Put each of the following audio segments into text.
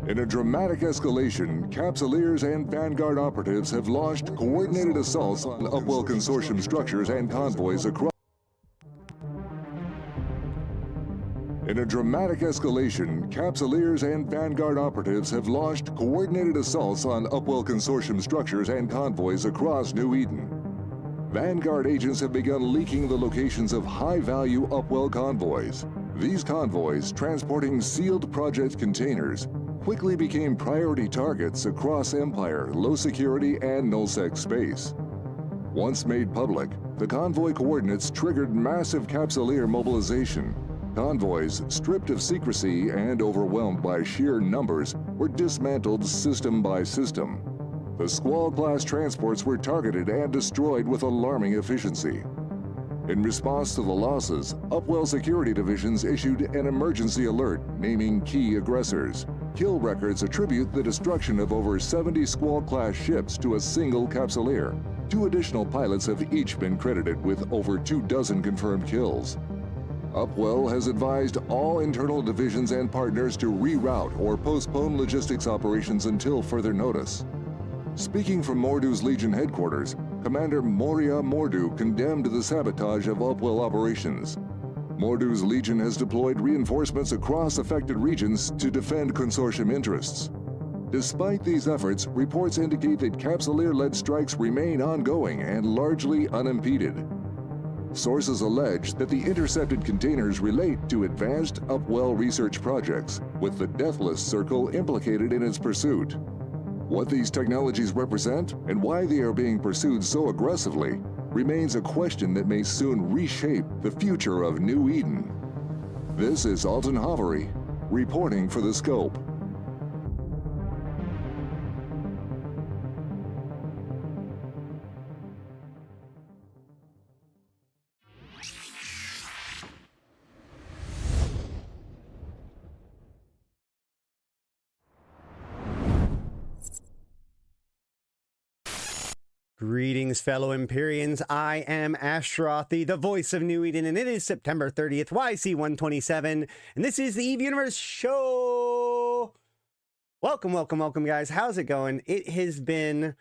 In a dramatic escalation, Capsuleers and Vanguard operatives have launched coordinated assaults on Upwell Consortium structures and convoys across. In a dramatic escalation, Capsuleers and Vanguard operatives have launched coordinated assaults on Upwell Consortium structures and convoys across New Eden. Vanguard agents have begun leaking the locations of high-value Upwell convoys. These convoys, transporting sealed project containers, quickly became priority targets across Empire, low security, and nullsec space. Once made public, the convoy coordinates triggered massive Capsuleer mobilization. Convoys, stripped of secrecy and overwhelmed by sheer numbers, were dismantled system by system. The Squall-class transports were targeted and destroyed with alarming efficiency. In response to the losses, Upwell security divisions issued an emergency alert naming key aggressors. Kill records attribute the destruction of over 70 Squall-class ships to a single Capsuleer. 2 additional pilots have each been credited with over 24 confirmed kills. Upwell has advised all internal divisions and partners to reroute or postpone logistics operations until further notice. Speaking from Mordu's Legion headquarters, Commander Moria Mordu condemned the sabotage of Upwell operations. Mordu's Legion has deployed reinforcements across affected regions to defend consortium interests. Despite these efforts, reports indicate that Capsuleer-led strikes remain ongoing and largely unimpeded. Sources allege that the intercepted containers relate to advanced Upwell research projects, with the Deathless Circle implicated in its pursuit. What these technologies represent and why they are being pursued so aggressively remains a question that may soon reshape the future of New Eden. This is Alton Hovery, reporting for The Scope. Greetings, fellow Empyreans. I am Ashtarothi, the voice of New Eden, and it is September 30th, YC127, and this is the EVE Universe Show. Welcome, welcome, welcome, guys. How's it going? It has been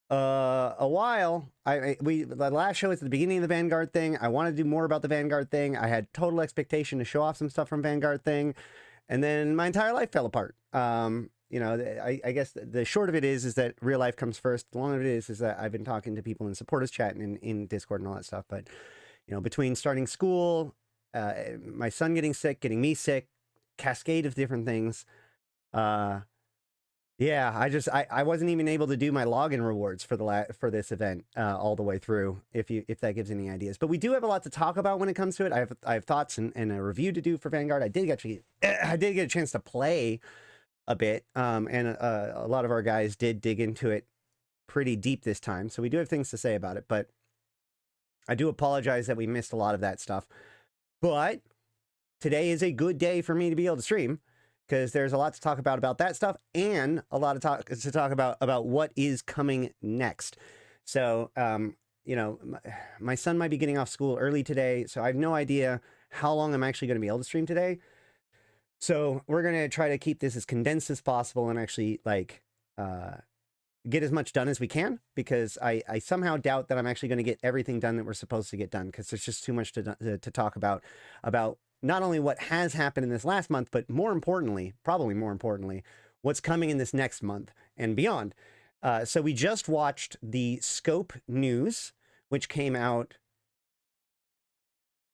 a while. The last show was at the beginning of the Vanguard thing. I wanted to do more about the Vanguard thing. I had total expectation to show off some stuff from Vanguard thing, and then my entire life fell apart. You know, I guess the short of it is that real life comes first. The long of it is that I've been talking to people in supporters chat and in Discord and all that stuff. But, you know, between starting school, my son getting sick, getting me sick, cascade of different things. Yeah, I wasn't even able to do my login rewards for this event all the way through. If that gives any ideas, but we do have a lot to talk about when it comes to it. I have thoughts and a review to do for Vanguard. I did get a chance to play a bit, and a lot of our guys did dig into it pretty deep this time, so we do have things to say about it, but I do apologize that we missed a lot of that stuff. But today is a good day for me to be able to stream, because there's a lot to talk about that stuff, and a lot to talk about what is coming next. So you know, my son might be getting off school early today, so I have no idea how long I'm actually going to be able to stream today. So we're going to try to keep this as condensed as possible and actually, like, get as much done as we can, because I somehow doubt that I'm actually going to get everything done that we're supposed to get done, because there's just too much to talk about not only what has happened in this last month, but more importantly, probably more importantly, what's coming in this next month and beyond. So we just watched the Scope news, which came out,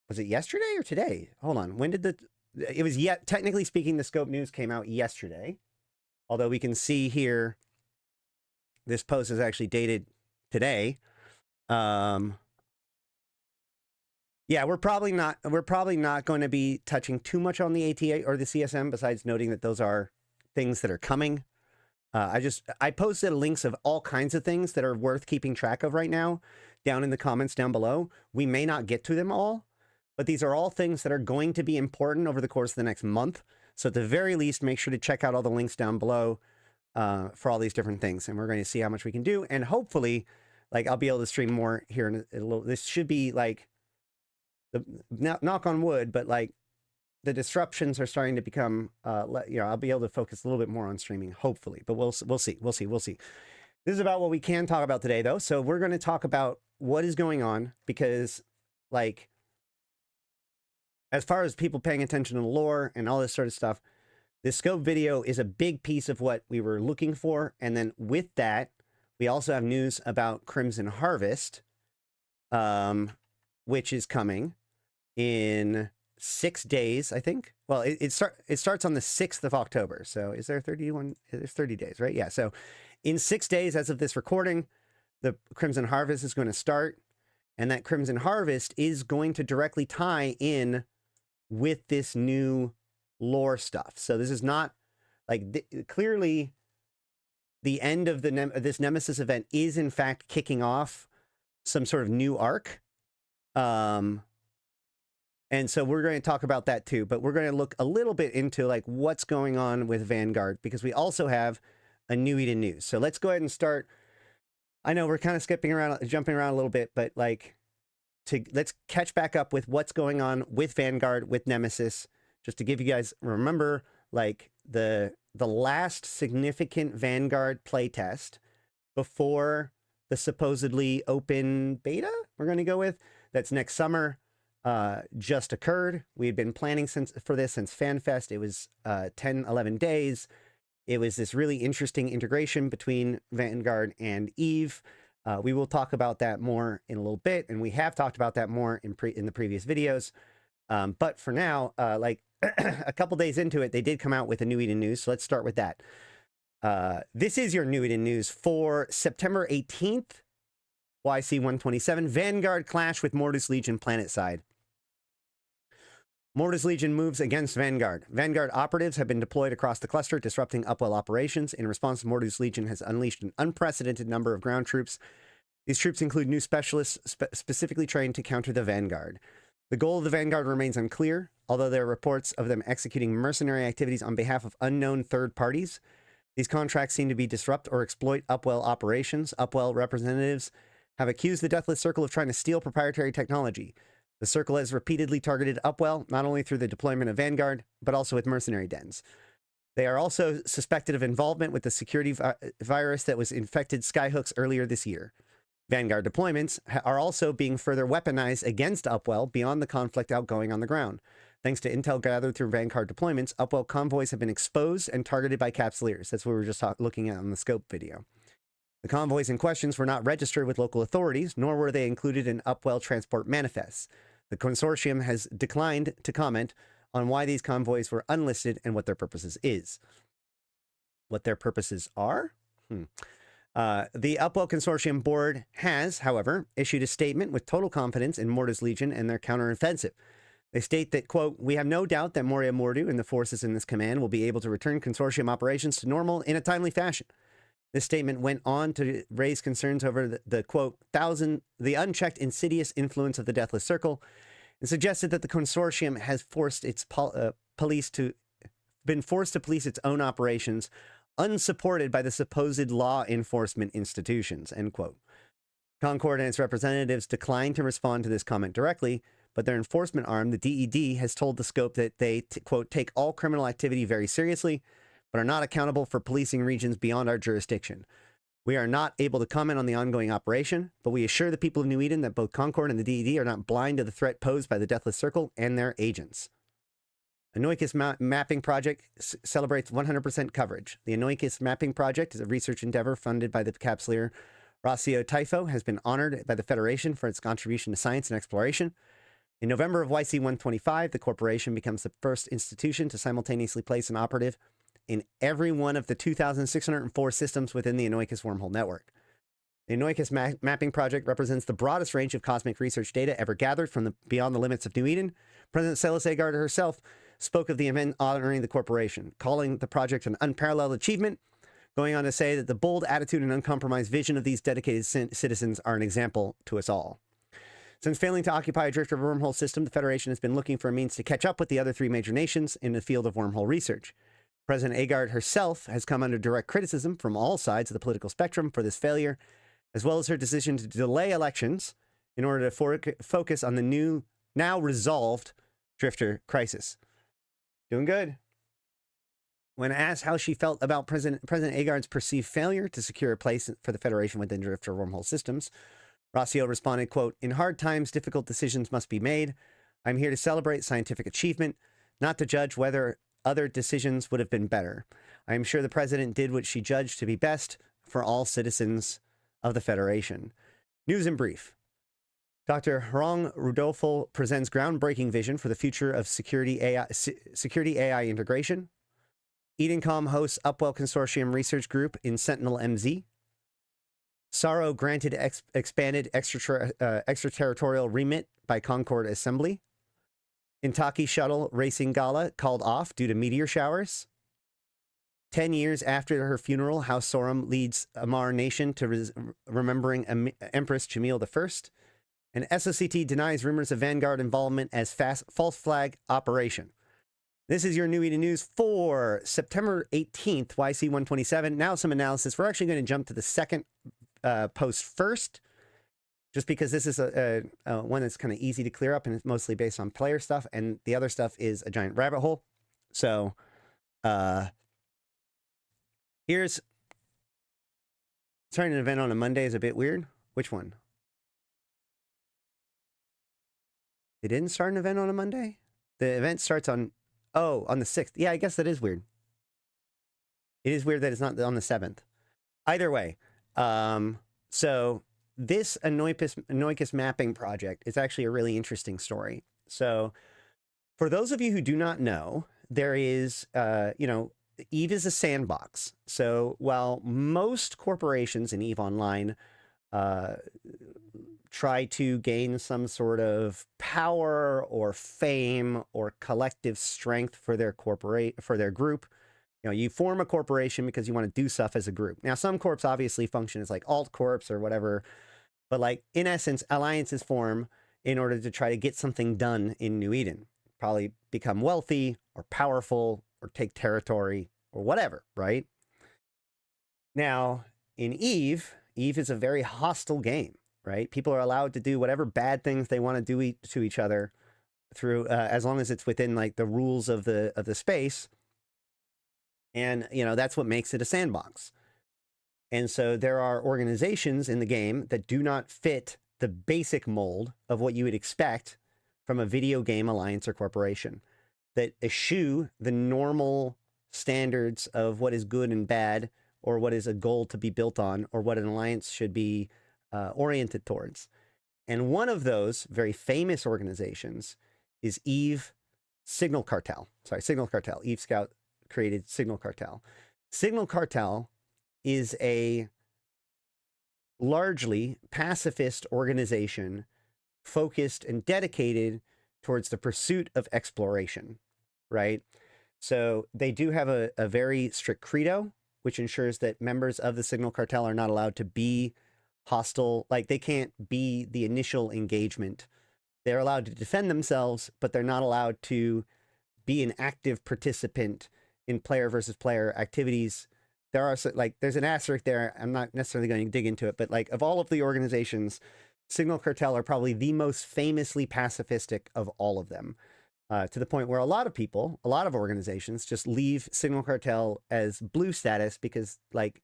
was it yesterday or today? Hold on. When did it was yet, technically speaking, the Scope news came out yesterday, although we can see here this post is actually dated today. Yeah, we're probably not going to be touching too much on the ATA or the CSM, besides noting that those are things that are coming. I posted links of all kinds of things that are worth keeping track of right now down in the comments down below. We may not get to them all, but these are all things that are going to be important over the course of the next month. So at the very least, make sure to check out all the links down below for all these different things. And we're going to see how much we can do. And hopefully, like, I'll be able to stream more here in a little. This should be like, knock on wood, but like, the disruptions are starting to become, I'll be able to focus a little bit more on streaming, hopefully, but we'll see. This is about what we can talk about today, though. So we're going to talk about what is going on because, like, as far as people paying attention to the lore and all this sort of stuff, this scope video is a big piece of what we were looking for. And then with that, we also have news about Crimson Harvest, which is coming in 6 days, I think. Well, it starts on the 6th of October. So is there 31? There's 30 days, right? Yeah. So in 6 days, as of this recording, the Crimson Harvest is going to start. And that Crimson Harvest is going to directly tie in with this new lore stuff. So this is not like clearly the end of this Nemesis event is in fact kicking off some sort of new arc. And so we're going to talk about that too, but we're going to look a little bit into like what's going on with Vanguard because we also have a New Eden news. So let's go ahead and start. I know we're kind of jumping around a little bit, but like let's catch back up with what's going on with Vanguard, with Nemesis, just to give you guys, remember, like the last significant Vanguard playtest before the supposedly open beta we're going to go with, that's next summer, just occurred. We had been planning for this since FanFest. It was 10, 11 days. It was this really interesting integration between Vanguard and Eve. We will talk about that more in a little bit, and we have talked about that more in the previous videos. But for now, like a couple days into it, they did come out with a New Eden news. So let's start with that. This is your New Eden news for September 18th, YC127. Vanguard clash with Mortis Legion planetside. Mortis Legion moves against Vanguard. Vanguard operatives have been deployed across the cluster, disrupting Upwell operations. In response, Mortis Legion has unleashed an unprecedented number of ground troops. These troops include new specialists specifically trained to counter the Vanguard. The goal of the Vanguard remains unclear, although there are reports of them executing mercenary activities on behalf of unknown third parties. These contracts seem to be disrupt or exploit Upwell operations. Upwell representatives have accused the Deathless Circle of trying to steal proprietary technology. The Circle has repeatedly targeted Upwell, not only through the deployment of Vanguard, but also with mercenary dens. They are also suspected of involvement with the security virus that was infected Skyhooks earlier this year. Vanguard deployments are also being further weaponized against Upwell beyond the conflict outgoing on the ground. Thanks to intel gathered through Vanguard deployments, Upwell convoys have been exposed and targeted by Capsuleers. That's what we were just looking at on the scope video. The convoys in questions were not registered with local authorities, nor were they included in Upwell transport manifests. The consortium has declined to comment on why these convoys were unlisted and what their purposes is. What their purposes are? The Upwell Consortium board has, however, issued a statement with total confidence in Mortis Legion and their counteroffensive. They state that, quote, "We have no doubt that Moria Mordu and the forces in this command will be able to return consortium operations to normal in a timely fashion." This statement went on to raise concerns over the quote, the unchecked insidious influence of the Deathless Circle, and suggested that the consortium has forced its been forced to police its own operations, unsupported by the supposed law enforcement institutions, end quote. Concord and its representatives declined to respond to this comment directly, but their enforcement arm, the DED, has told the scope that they, quote, take all criminal activity very seriously, but are not accountable for policing regions beyond our jurisdiction. We are not able to comment on the ongoing operation, but we assure the people of New Eden that both Concord and the DED are not blind to the threat posed by the Deathless Circle and their agents. Anoikis Mapping Project celebrates 100% coverage. The Anoikis Mapping Project is a research endeavor funded by the Capsuleer Rocio Typho, has been honored by the Federation for its contribution to science and exploration. In November of YC125, the corporation becomes the first institution to simultaneously place an operative in every one of the 2,604 systems within the Anoikis wormhole network. The Anoikis Mapping Project represents the broadest range of cosmic research data ever gathered from beyond the limits of New Eden. President Celis Agard herself spoke of the event honoring the corporation, calling the project an unparalleled achievement, going on to say that the bold attitude and uncompromised vision of these dedicated citizens are an example to us all. Since failing to occupy a Drifter wormhole system, the Federation has been looking for a means to catch up with the other three major nations in the field of wormhole research. President Agard herself has come under direct criticism from all sides of the political spectrum for this failure, as well as her decision to delay elections in order to focus on the now resolved Drifter crisis. Doing good. When asked how she felt about President Agard's perceived failure to secure a place for the Federation within Drifter wormhole systems, Rossio responded, quote, "In hard times, difficult decisions must be made. I'm here to celebrate scientific achievement, not to judge whether other decisions would have been better. I am sure the president did what she judged to be best for all citizens of the Federation." News in brief. Dr. Hrong Rudolfo presents groundbreaking vision for the future of security AI integration. Edencom hosts Upwell Consortium Research Group in Sentinel MZ. Sorrow granted expanded extraterritorial remit by Concord Assembly. Intaki Shuttle Racing Gala called off due to meteor showers. 10 years after her funeral, House Sorum leads Amar Nation to remembering Empress Jamil I. And SOCT denies rumors of Vanguard involvement as false flag operation. This is your New Eden News for September 18th, YC127. Now some analysis. We're actually going to jump to the second post first, just because this is a one that's kind of easy to clear up, and it's mostly based on player stuff, and the other stuff is a giant rabbit hole. So here's starting an event on a Monday is a bit weird. Which one? They didn't start an event on a Monday? The event starts on... Oh, on the 6th. Yeah, I guess that is weird. It is weird that it's not on the 7th. Either way, so this Anoikis mapping project is actually a really interesting story. So for those of you who do not know, there is, EVE is a sandbox. So while most corporations in EVE Online try to gain some sort of power or fame or collective strength for their group. You form a corporation because you want to do stuff as a group. Now, some corps obviously function as like alt corps or whatever, but like in essence, alliances form in order to try to get something done in New Eden. Probably become wealthy or powerful or take territory or whatever, right? Now, in EVE is a very hostile game. Right? People are allowed to do whatever bad things they want to do to each other through, as long as it's within like the rules of the space. And, that's what makes it a sandbox. And so there are organizations in the game that do not fit the basic mold of what you would expect from a video game alliance or corporation, that eschew the normal standards of what is good and bad, or what is a goal to be built on, or what an alliance should be oriented towards. And one of those very famous organizations is EVE Signal Cartel. Signal Cartel. EVE Scout created Signal Cartel. Signal Cartel is a largely pacifist organization focused and dedicated towards the pursuit of exploration, right? So they do have a very strict credo, which ensures that members of the Signal Cartel are not allowed to be hostile. Like, they can't be the initial engagement. They're allowed to defend themselves, but they're not allowed to be an active participant in player versus player activities. There are there's an asterisk there. I'm not necessarily going to dig into it, but like, of all of the organizations, Signal Cartel are probably the most famously pacifistic of all of them, to the point where a lot of organizations just leave Signal Cartel as blue status because like,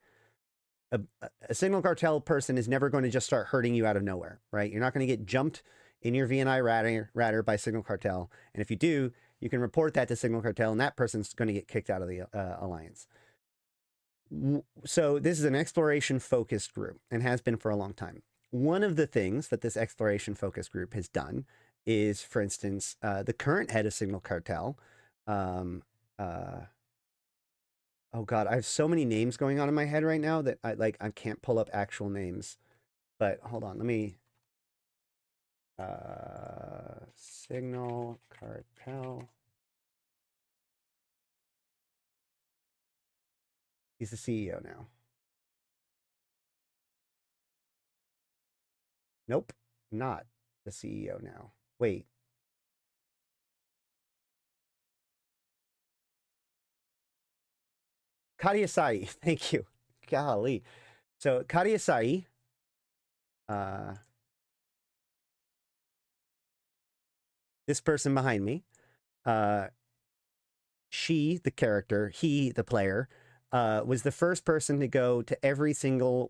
a Signal Cartel person is never going to just start hurting you out of nowhere, right? You're not going to get jumped in your VNI radar by Signal Cartel. And if you do, you can report that to Signal Cartel, and that person's going to get kicked out of the alliance. So this is an exploration-focused group and has been for a long time. One of the things that this exploration-focused group has done is, for instance, the current head of Signal Cartel, oh God, I have so many names going on in my head right now that I can't pull up actual names. But hold on, let me... Signal Cartel. He's the CEO now. Nope, not the CEO now. Wait. Kadiasai, thank you. Golly. So Kadiasai, this person behind me, she, the character, he, the player, was the first person to go to every single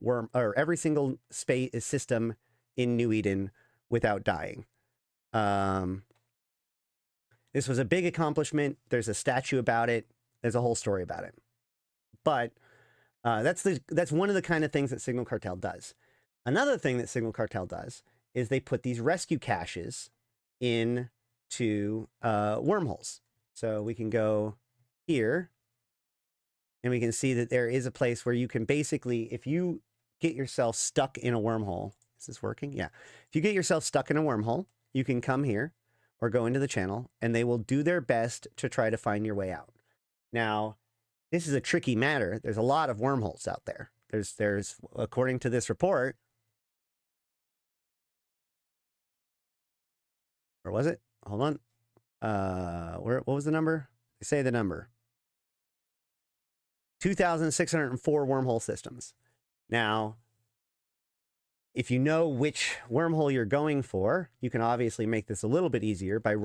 every single space system in New Eden without dying. This was a big accomplishment. There's a statue about it. There's a whole story about it. But that's one of the kind of things that Signal Cartel does. Another thing that Signal Cartel does is they put these rescue caches into wormholes. So we can go here, and we can see that there is a place where you can basically, if you get yourself stuck in a wormhole, is this working? Yeah. If you get yourself stuck in a wormhole, you can come here or go into the channel, and they will do their best to try to find your way out. Now, this is a tricky matter. There's a lot of wormholes out there. There's according to this report, or was it? Hold on. What was the number? They say the number. 2,604 wormhole systems. Now, if you know which wormhole you're going for, you can obviously make this a little bit easier by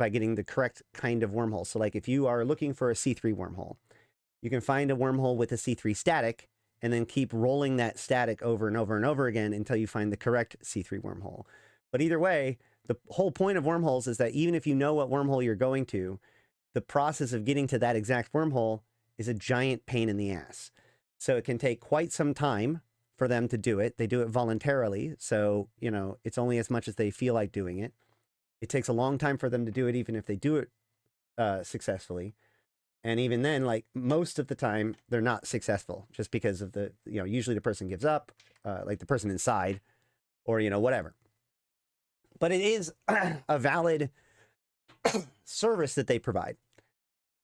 getting the correct kind of wormhole. So like if you are looking for a C3 wormhole, you can find a wormhole with a C3 static and then keep rolling that static over and over and over again until you find the correct C3 wormhole. But either way, the whole point of wormholes is that even if you know what wormhole you're going to, the process of getting to that exact wormhole is a giant pain in the ass. So it can take quite some time for them to do it. They do it voluntarily. So, you know, it's only as much as they feel like doing it. It takes a long time for them to do it, even if they do it successfully. And even then, like most of the time, they're not successful just because of the, you know, usually the person gives up, like the person inside or, you know, whatever. But it is a valid service that they provide.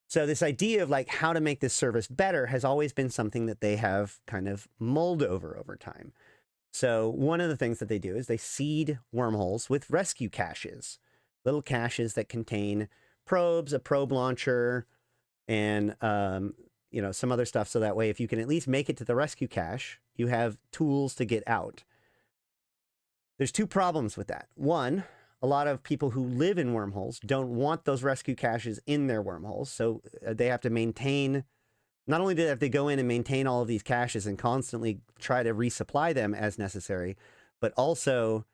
So this idea of like how to make this service better has always been something that they have kind of mulled over time. So one of the things that they do is they seed wormholes with rescue caches, little caches that contain probes, a probe launcher, and you know, some other stuff. So that way, if you can at least make it to the rescue cache, you have tools to get out. There's two problems with that. One, a lot of people who live in wormholes don't want those rescue caches in their wormholes. So they have to maintain, not only do they have to go in and maintain all of these caches and constantly try to resupply them as necessary, but also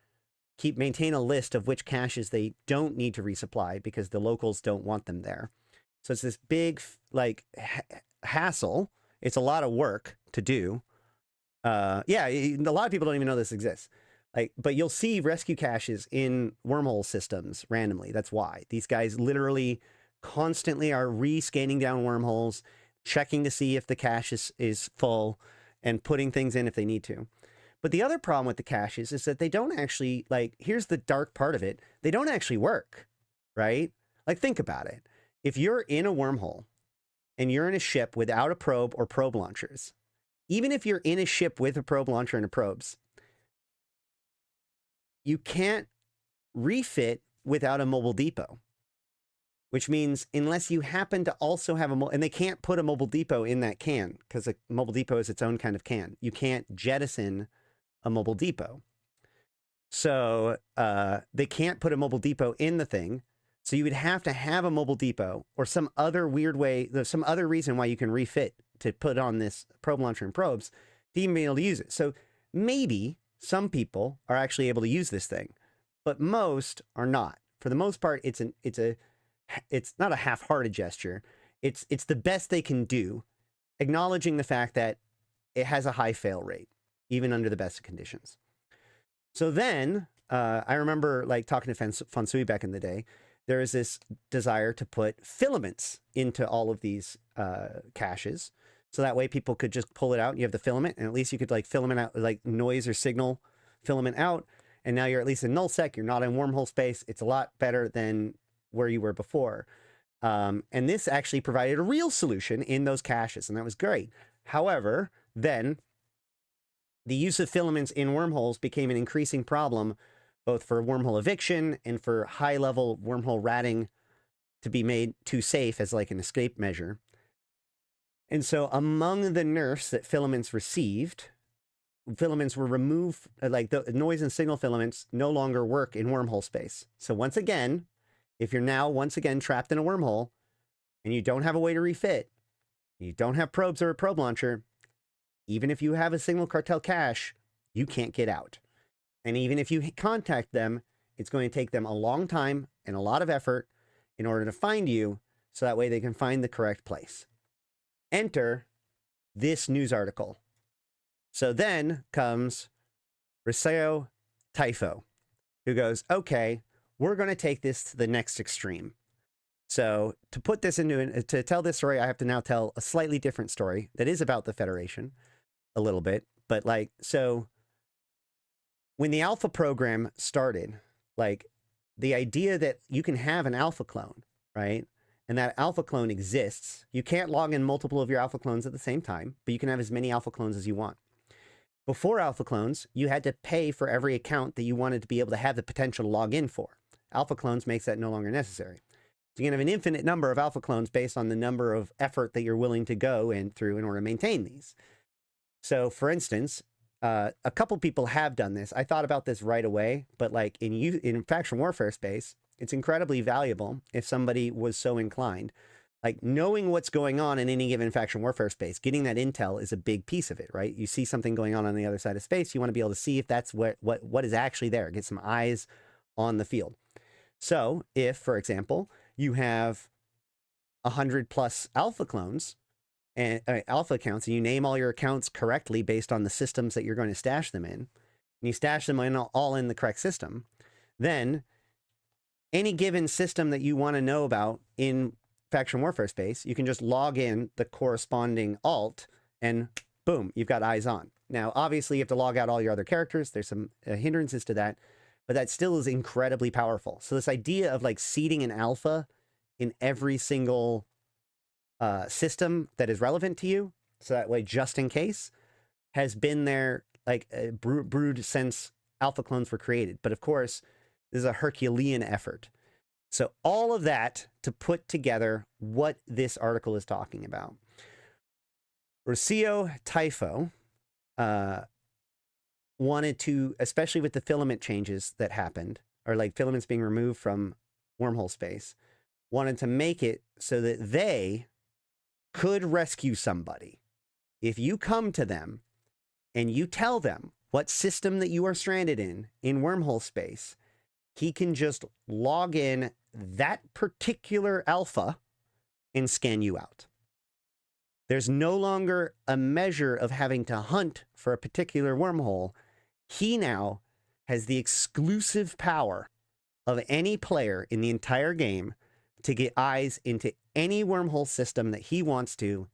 maintain a list of which caches they don't need to resupply because the locals don't want them there. So it's this big, like, hassle. It's a lot of work to do. Yeah, a lot of people don't even know this exists. Like, but you'll see rescue caches in wormhole systems randomly. That's why. These guys literally constantly are re-scanning down wormholes, checking to see if the cache is full, and putting things in if they need to. But the other problem with the caches is that they don't actually, like, here's the dark part of it. They don't actually work, right? Like, think about it. If you're in a wormhole and you're in a ship without a probe or probe launchers, even if you're in a ship with a probe launcher and a probes, you can't refit without a mobile depot, which means unless you happen to also have and they can't put a mobile depot in that can because a mobile depot is its own kind of can. You can't jettison a mobile depot. So they can't put a mobile depot in the thing. So you would have to have a mobile depot or some other weird way, there's some other reason why you can refit to put on this probe launcher and probes to even be able to use it. So maybe some people are actually able to use this thing, but most are not. For the most part, it's not a half-hearted gesture. It's the best they can do, acknowledging the fact that it has a high fail rate, even under the best of conditions. So then, I remember like talking to Fonsui back in the day, there is this desire to put filaments into all of these caches. So that way people could just pull it out and you have the filament, and at least you could like filament out, like noise or signal filament out. And now you're at least in nullsec, you're not in wormhole space. It's a lot better than where you were before. And this actually provided a real solution in those caches, and that was great. However, then the use of filaments in wormholes became an increasing problem, both for wormhole eviction and for high-level wormhole ratting to be made too safe as like an escape measure. And so among the nerfs that filaments received, filaments were removed, like the noise and signal filaments no longer work in wormhole space. So once again, if you're now once again trapped in a wormhole and you don't have a way to refit, you don't have probes or a probe launcher, even if you have a single cartel cache, you can't get out. And even if you contact them, it's going to take them a long time and a lot of effort in order to find you, so that way they can find the correct place. Enter this news article. So then comes Riseo Typho, who goes, okay, we're going to take this to the next extreme. So to put this into, to tell this story, I have to now tell a slightly different story that is about the Federation a little bit. But like, so when the alpha program started, like the idea that you can have an alpha clone, right? And that alpha clone exists. You can't log in multiple of your alpha clones at the same time, but you can have as many alpha clones as you want. Before alpha clones, you had to pay for every account that you wanted to be able to have the potential to log in for. Alpha clones makes that no longer necessary. So you can have an infinite number of alpha clones based on the number of effort that you're willing to go in through in order to maintain these. So for instance, a couple people have done this. I thought about this right away, but like in faction warfare space, it's incredibly valuable if somebody was so inclined. Like knowing what's going on in any given faction warfare space, getting that intel is a big piece of it, right? You see something going on the other side of space, you want to be able to see if that's what is actually there, get some eyes on the field. So if, for example, you have 100+ alpha clones and alpha accounts, and you name all your accounts correctly based on the systems that you're going to stash them in, and you stash them in all in the correct system, then any given system that you want to know about in faction warfare space, you can just log in the corresponding alt and boom, you've got eyes on. Now, obviously you have to log out all your other characters. There's some hindrances to that, but that still is incredibly powerful. So this idea of like seeding an alpha in every single system that is relevant to you, so that way, just in case, has been there like brewed since alpha clones were created. But of course, this is a Herculean effort. So all of that to put together what this article is talking about. Riseo Typho wanted to, especially with the filament changes that happened, or like filaments being removed from wormhole space, wanted to make it so that they could rescue somebody. If you come to them and you tell them what system that you are stranded in wormhole space, he can just log in that particular alpha and scan you out. There's no longer a measure of having to hunt for a particular wormhole. He now has the exclusive power of any player in the entire game to get eyes into any wormhole system that he wants to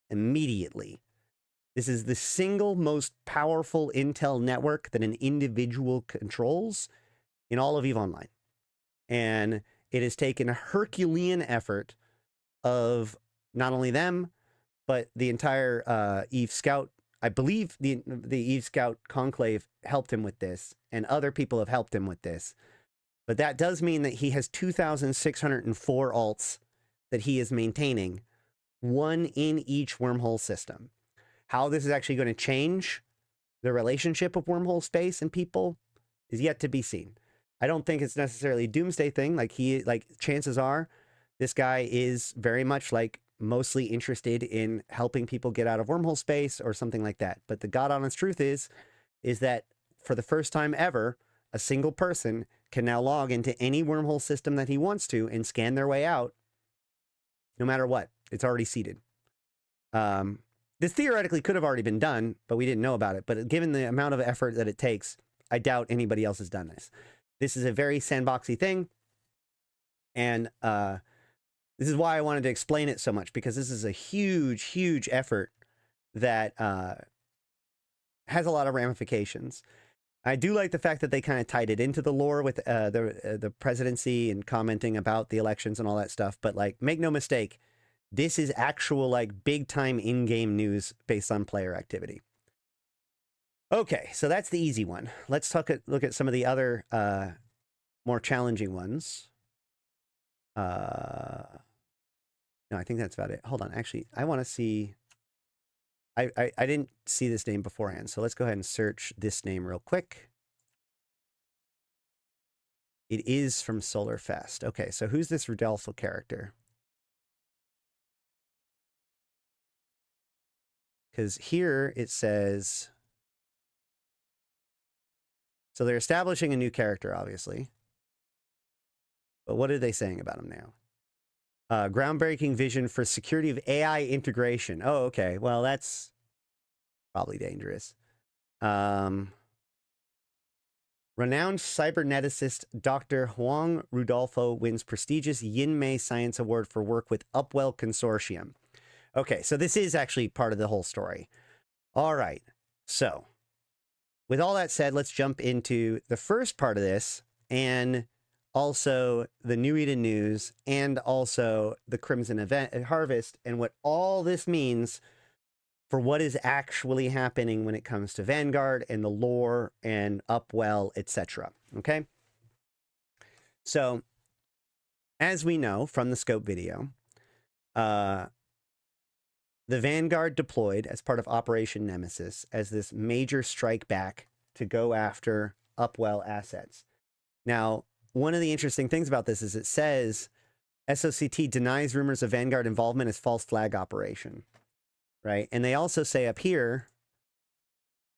immediately. This is the single most powerful intel network that an individual controls in all of EVE Online. And it has taken a Herculean effort of not only them, but the entire EVE Scout. I believe the EVE Scout Conclave helped him with this, and other people have helped him with this. But that does mean that he has 2,604 alts that he is maintaining, one in each wormhole system. How this is actually going to change the relationship of wormhole space and people is yet to be seen. I don't think it's necessarily a doomsday thing. Like chances are this guy is very much like mostly interested in helping people get out of wormhole space or something like that. But the God honest truth is that for the first time ever, a single person can now log into any wormhole system that he wants to and scan their way out, no matter what. It's already seeded. This theoretically could have already been done, but we didn't know about it. But given the amount of effort that it takes, I doubt anybody else has done this. This is a very sandboxy thing. And this is why I wanted to explain it so much, because this is a huge, huge effort that has a lot of ramifications. I do like the fact that they kind of tied it into the lore with the presidency and commenting about the elections and all that stuff. But like, make no mistake, this is actual like big time in-game news based on player activity. Okay, so that's the easy one. Let's look at some of the other more challenging ones. No, I think that's about it. Hold on, actually, I want to see. I didn't see this name beforehand, so let's go ahead and search this name real quick. It is from Solar Fest. Okay, so who's this Rodolfo character? Because here it says... So they're establishing a new character, obviously. But what are they saying about him now? Groundbreaking vision for security of AI integration. Oh, okay. Well, that's probably dangerous. Renowned cyberneticist Dr. Huang Rudolfo wins prestigious Yinmei Science Award for work with Upwell Consortium. Okay, so this is actually part of the whole story. All right. So, with all that said, let's jump into the first part of this and also the New Eden news and also the Crimson Event Harvest and what all this means for what is actually happening when it comes to Vanguard and the lore and Upwell, etc. Okay? So, as we know from the scope video, the Vanguard deployed as part of Operation Nemesis as this major strike back to go after Upwell assets. Now, one of the interesting things about this is it says SOCT denies rumors of Vanguard involvement as false flag operation, right? And they also say up here,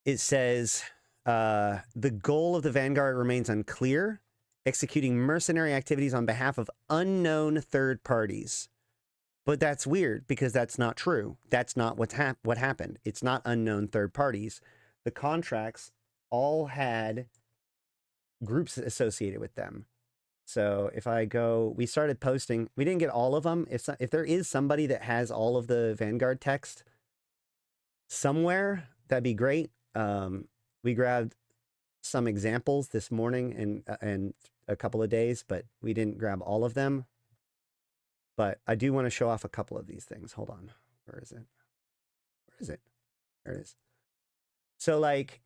it says the goal of the Vanguard remains unclear, executing mercenary activities on behalf of unknown third parties. But that's weird because that's not true. That's not what happened. It's not unknown third parties. The contracts all had groups associated with them. So if I go, we started posting, we didn't get all of them. If there is somebody that has all of the Vanguard text somewhere, that'd be great. We grabbed some examples this morning and a couple of days, but we didn't grab all of them. But I do want to show off a couple of these things. Hold on. Where is it? Where is it? There it is. So like,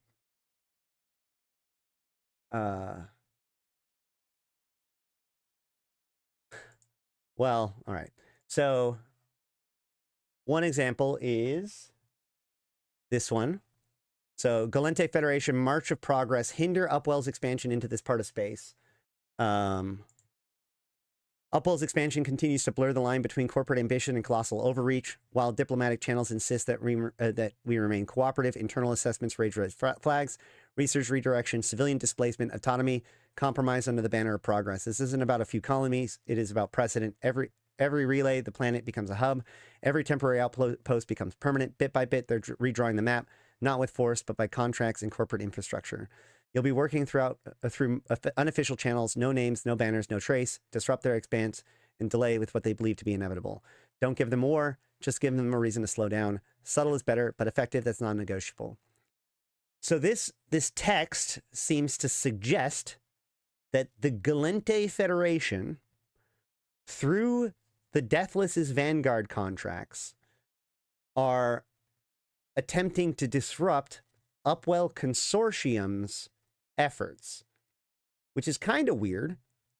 well, all right. So one example is this one. So Gallente Federation March of Progress hinder Upwell's expansion into this part of space. Upwell's expansion continues to blur the line between corporate ambition and colossal overreach, while diplomatic channels insist that we remain cooperative. Internal assessments raise red flags, research redirection, civilian displacement, autonomy, compromise under the banner of progress. This isn't about a few colonies. It is about precedent. Every relay, the planet becomes a hub. Every temporary outpost becomes permanent. Bit by bit, they're redrawing the map, not with force, but by contracts and corporate infrastructure. You'll be working through unofficial channels, no names, no banners, no trace, disrupt their expanse, and delay with what they believe to be inevitable. Don't give them war, just give them a reason to slow down. Subtle is better, but effective, that's non-negotiable. So this text seems to suggest that the Gallente Federation, through the Deathless's Vanguard contracts, are attempting to disrupt Upwell Consortium's efforts, which is kind of weird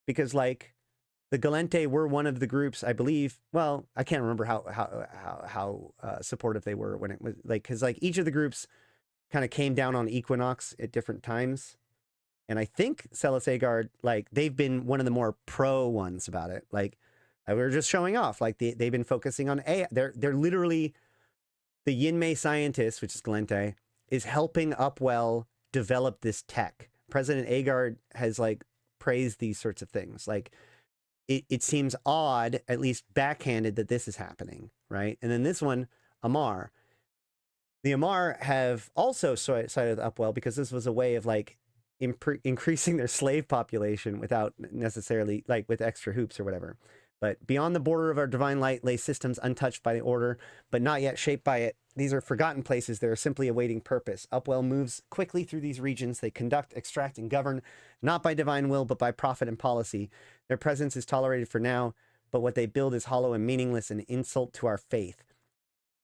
because like the Gallente were one of the groups, I believe. Well, I can't remember how supportive they were when it was like, because like each of the groups kind of came down on Equinox at different times. And I think Celis Agard, like they've been one of the more pro ones about it. Like we were just showing off, like they've been focusing on AI. They're literally the Yinmei scientists, which is Gallente, is helping Upwell develop this tech. President Agard has like praised these sorts of things. Like it seems odd, at least backhanded, that this is happening, right? And then this one, Amar. The Amar have also sided with Upwell because this was a way of like increasing their slave population without necessarily like with extra hoops or whatever. But beyond the border of our divine light lay systems untouched by the order, but not yet shaped by it. These are forgotten places that are simply awaiting purpose. Upwell moves quickly through these regions. They conduct, extract, and govern, not by divine will, but by profit and policy. Their presence is tolerated for now, but what they build is hollow and meaningless, an insult to our faith.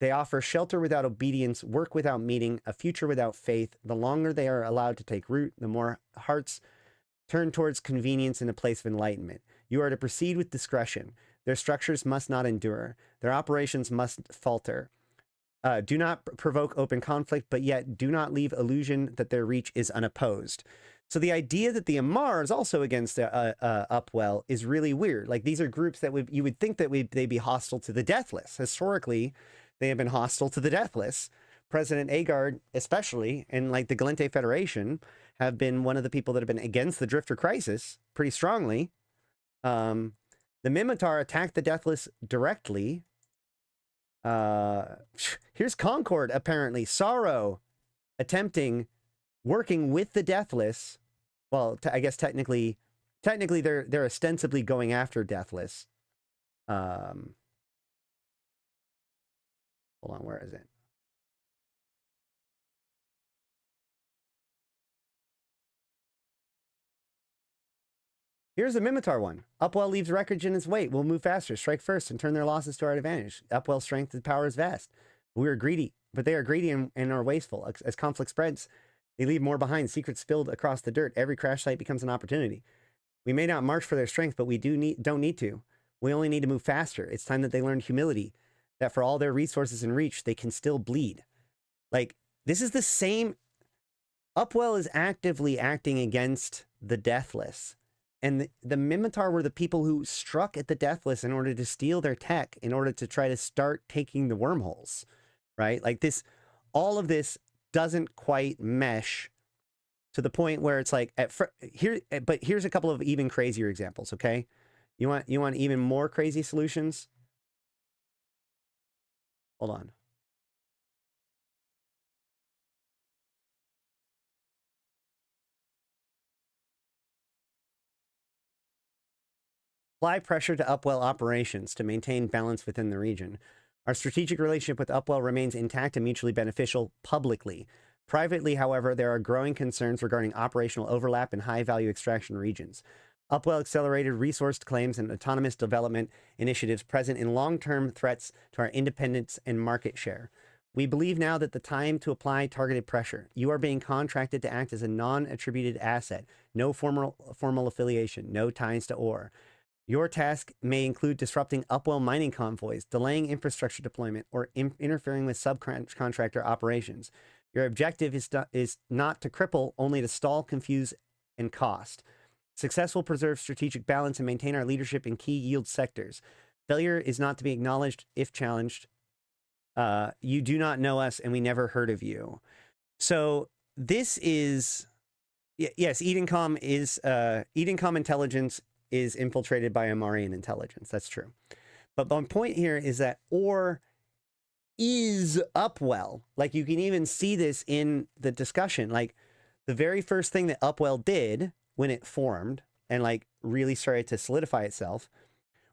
They offer shelter without obedience, work without meaning, a future without faith. The longer they are allowed to take root, the more hearts turn towards convenience in a place of enlightenment. You are to proceed with discretion. Their structures must not endure. Their operations must falter. Do not provoke open conflict, but yet do not leave illusion that their reach is unopposed. So the idea that the Amar is also against Upwell is really weird. Like these are groups that you would think that they'd be hostile to the Deathless. Historically, they have been hostile to the Deathless, President Agard, especially, and like the Galente Federation, have been one of the people that have been against the Drifter Crisis pretty strongly. The Minmatar attacked the Deathless directly. Here's Concord, apparently. Sorrow attempting, working with the Deathless. Well, I guess technically they're ostensibly going after Deathless. Hold on, where is it? Here's the Minmatar one. Upwell leaves wreckage in its wake. We'll move faster, strike first, and turn their losses to our advantage. Upwell's strength and power is vast. We are greedy, but they are greedy and are wasteful. As conflict spreads, they leave more behind. Secrets spilled across the dirt. Every crash site becomes an opportunity. We may not march for their strength, but we don't need to. We only need to move faster. It's time that they learned humility, that for all their resources and reach, they can still bleed. Like, this is the same. Upwell is actively acting against the Deathless. And the Minmatar were the people who struck at the Deathless in order to steal their tech, in order to try to start taking the wormholes, right? Like this, all of this doesn't quite mesh to the point where it's like, but here's a couple of even crazier examples, okay? You want even more crazy solutions? Hold on. Apply pressure to Upwell operations to maintain balance within the region. Our strategic relationship with Upwell remains intact and mutually beneficial publicly. Privately, however, there are growing concerns regarding operational overlap in high-value extraction regions. Upwell accelerated resource claims and autonomous development initiatives present in long-term threats to our independence and market share. We believe now that the time to apply targeted pressure. You are being contracted to act as a non-attributed asset. No formal affiliation, no ties to ore. Your task may include disrupting Upwell mining convoys, delaying infrastructure deployment, or interfering with subcontractor operations. Your objective is not to cripple, only to stall, confuse, and cost. Success will preserve strategic balance and maintain our leadership in key yield sectors. Failure is not to be acknowledged if challenged. You do not know us, and we never heard of you. So this is, yes, Edencom intelligence is infiltrated by Amarian intelligence. That's true. But my point here is that Ore is Upwell. Like, you can even see this in the discussion. Like, the very first thing that Upwell did when it formed and like really started to solidify itself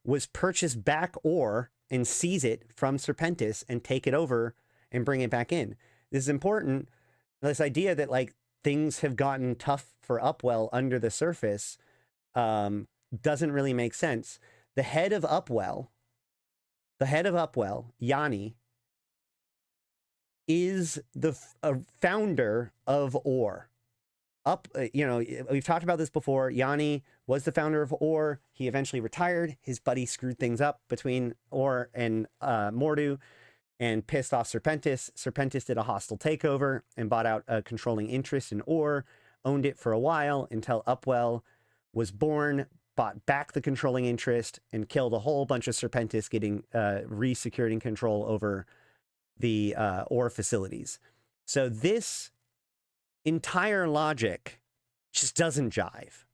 was purchase back Ore and seize it from Serpentis and take it over and bring it back in. This is important. This idea that like things have gotten tough for Upwell under the surface doesn't really make sense. The head of Upwell, Yanni, is the founder of Ore. We've talked about this before. Yanni was the founder of Ore. He eventually retired. His buddy screwed things up between Ore and Mordu and pissed off Serpentis. Serpentis did a hostile takeover and bought out a controlling interest in Ore, owned it for a while until Upwell was born, bought back the controlling interest, and killed a whole bunch of Serpentis, getting re-securing control over the Ore facilities. So this entire logic just doesn't jive.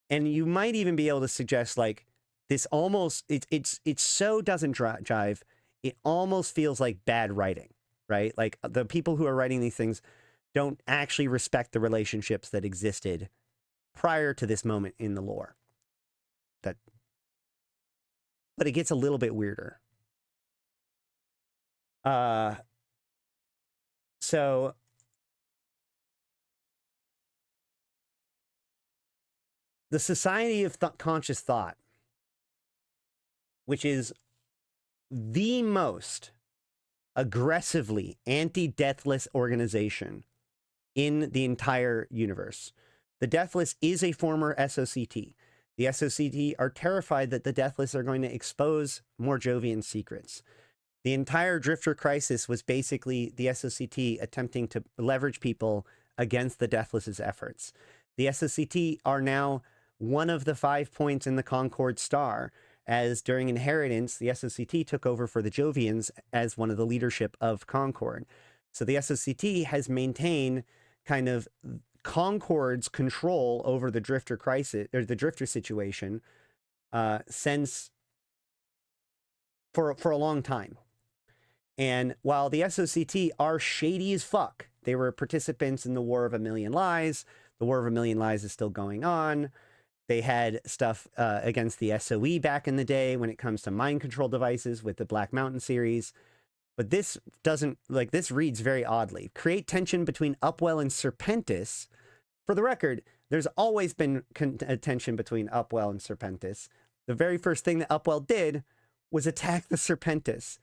And you might even be able to suggest like this almost, it's so doesn't jive, it almost feels like bad writing, right? Like the people who are writing these things don't actually respect the relationships that existed prior to this moment in the lore. But it gets a little bit weirder. So the Society of Conscious Thought, which is the most aggressively anti-deathless organization in the entire universe. The Deathless is a former SOCT. The SOCT are terrified that the Deathless are going to expose more Jovian secrets. The entire Drifter crisis was basically the SOCT attempting to leverage people against the Deathless's efforts. The SOCT are now one of the 5 points in the Concord Star, as during Inheritance, the SOCT took over for the Jovians as one of the leadership of Concord. So the SOCT has maintained kind of Concord's control over the Drifter crisis, or the Drifter situation, since for a long time. And while the SOCT are shady as fuck, they were participants in the War of a Million Lies. The War of a Million Lies is still going on. They had stuff against the SOE back in the day when it comes to mind control devices with the Black Mountain series. But this doesn't, like, this reads very oddly. Create tension between Upwell and Serpentis. For the record, there's always been tension between Upwell and Serpentis. The very first thing that Upwell did was attack the Serpentis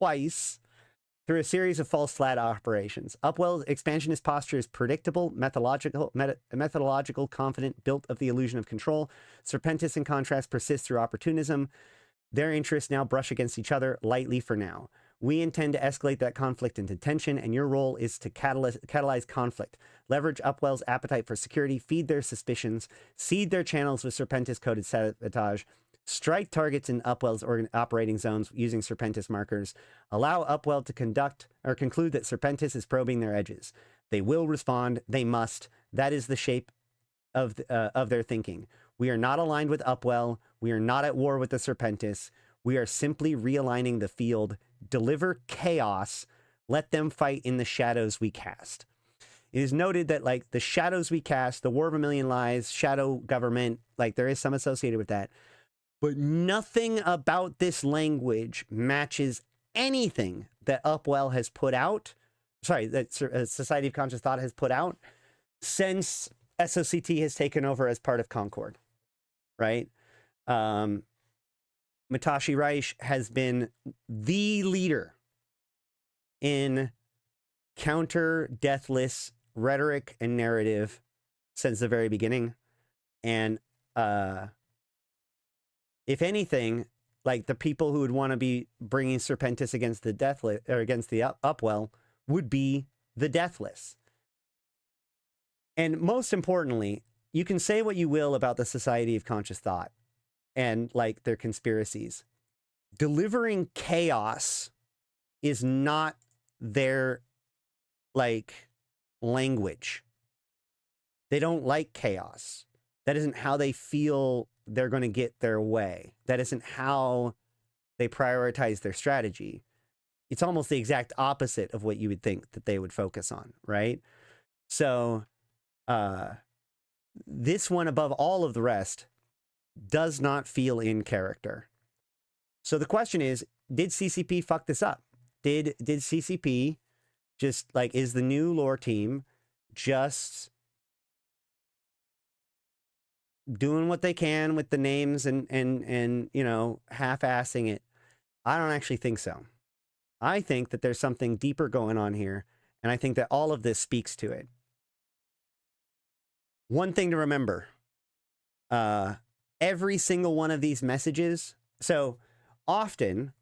twice through a series of false flag operations. Upwell's expansionist posture is predictable, methodological, confident, built of the illusion of control. Serpentis, in contrast, persists through opportunism. Their interests now brush against each other lightly for now. We intend to escalate that conflict into tension, and your role is to catalyze conflict. Leverage Upwell's appetite for security, feed their suspicions, seed their channels with Serpentis-coded sabotage, strike targets in Upwell's operating zones using Serpentis markers, allow Upwell to conclude that Serpentis is probing their edges. They will respond. They must. That is the shape of their thinking. We are not aligned with Upwell. We are not at war with the Serpentis. We are simply realigning the field. Deliver chaos. Let them fight in the shadows we cast. It is noted that, like, the shadows we cast, the War of a Million Lies, shadow government, like, there is some associated with that. But nothing about this language matches anything that Upwell has put out. Sorry, that Society of Conscious Thought has put out since SOCT has taken over as part of Concord, right? Matashi Reich has been the leader in counter-deathless rhetoric and narrative since the very beginning. And if anything, like, the people who would want to be bringing Serpentis against the Deathless, or against the Upwell, would be the Deathless. And most importantly, you can say what you will about the Society of Conscious Thought and, like, their conspiracies. Delivering chaos is not their, like, language. They don't like chaos. That isn't how they feel they're going to get their way. That isn't how they prioritize their strategy. It's almost the exact opposite of what you would think that they would focus on, right? So this one, above all of the rest, does not feel in character. So the question is, did CCP fuck this up? Did CCP just, like, is the new lore team just doing what they can with the names and you know, half-assing it? I don't actually think so. I think that there's something deeper going on here, and I think that all of this speaks to it. One thing to remember, every single one of these messages, so often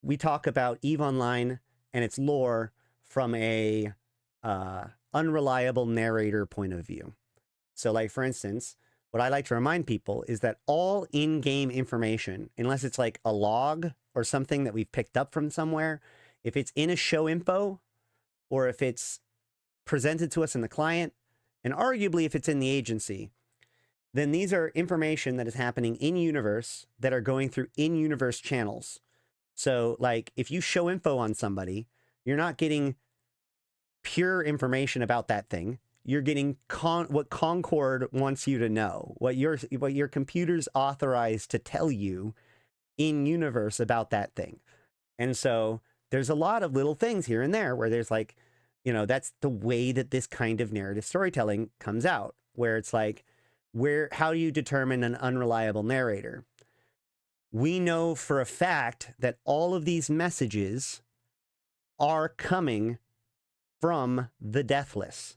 we talk about EVE Online and its lore from a unreliable narrator point of view. So, like, for instance, what I like to remind people is that all in-game information, unless it's like a log or something that we've picked up from somewhere, if it's in a show info, or if it's presented to us in the client, and arguably if it's in the agency, then these are information that is happening in-universe that are going through in-universe channels. So, like, if you show info on somebody, you're not getting pure information about that thing. You're getting what Concord wants you to know, what your computer's authorized to tell you in universe about that thing. And so there's a lot of little things here and there where there's, like, you know, that's the way that this kind of narrative storytelling comes out, where it's like, how do you determine an unreliable narrator? We know for a fact that all of these messages are coming from the Deathless.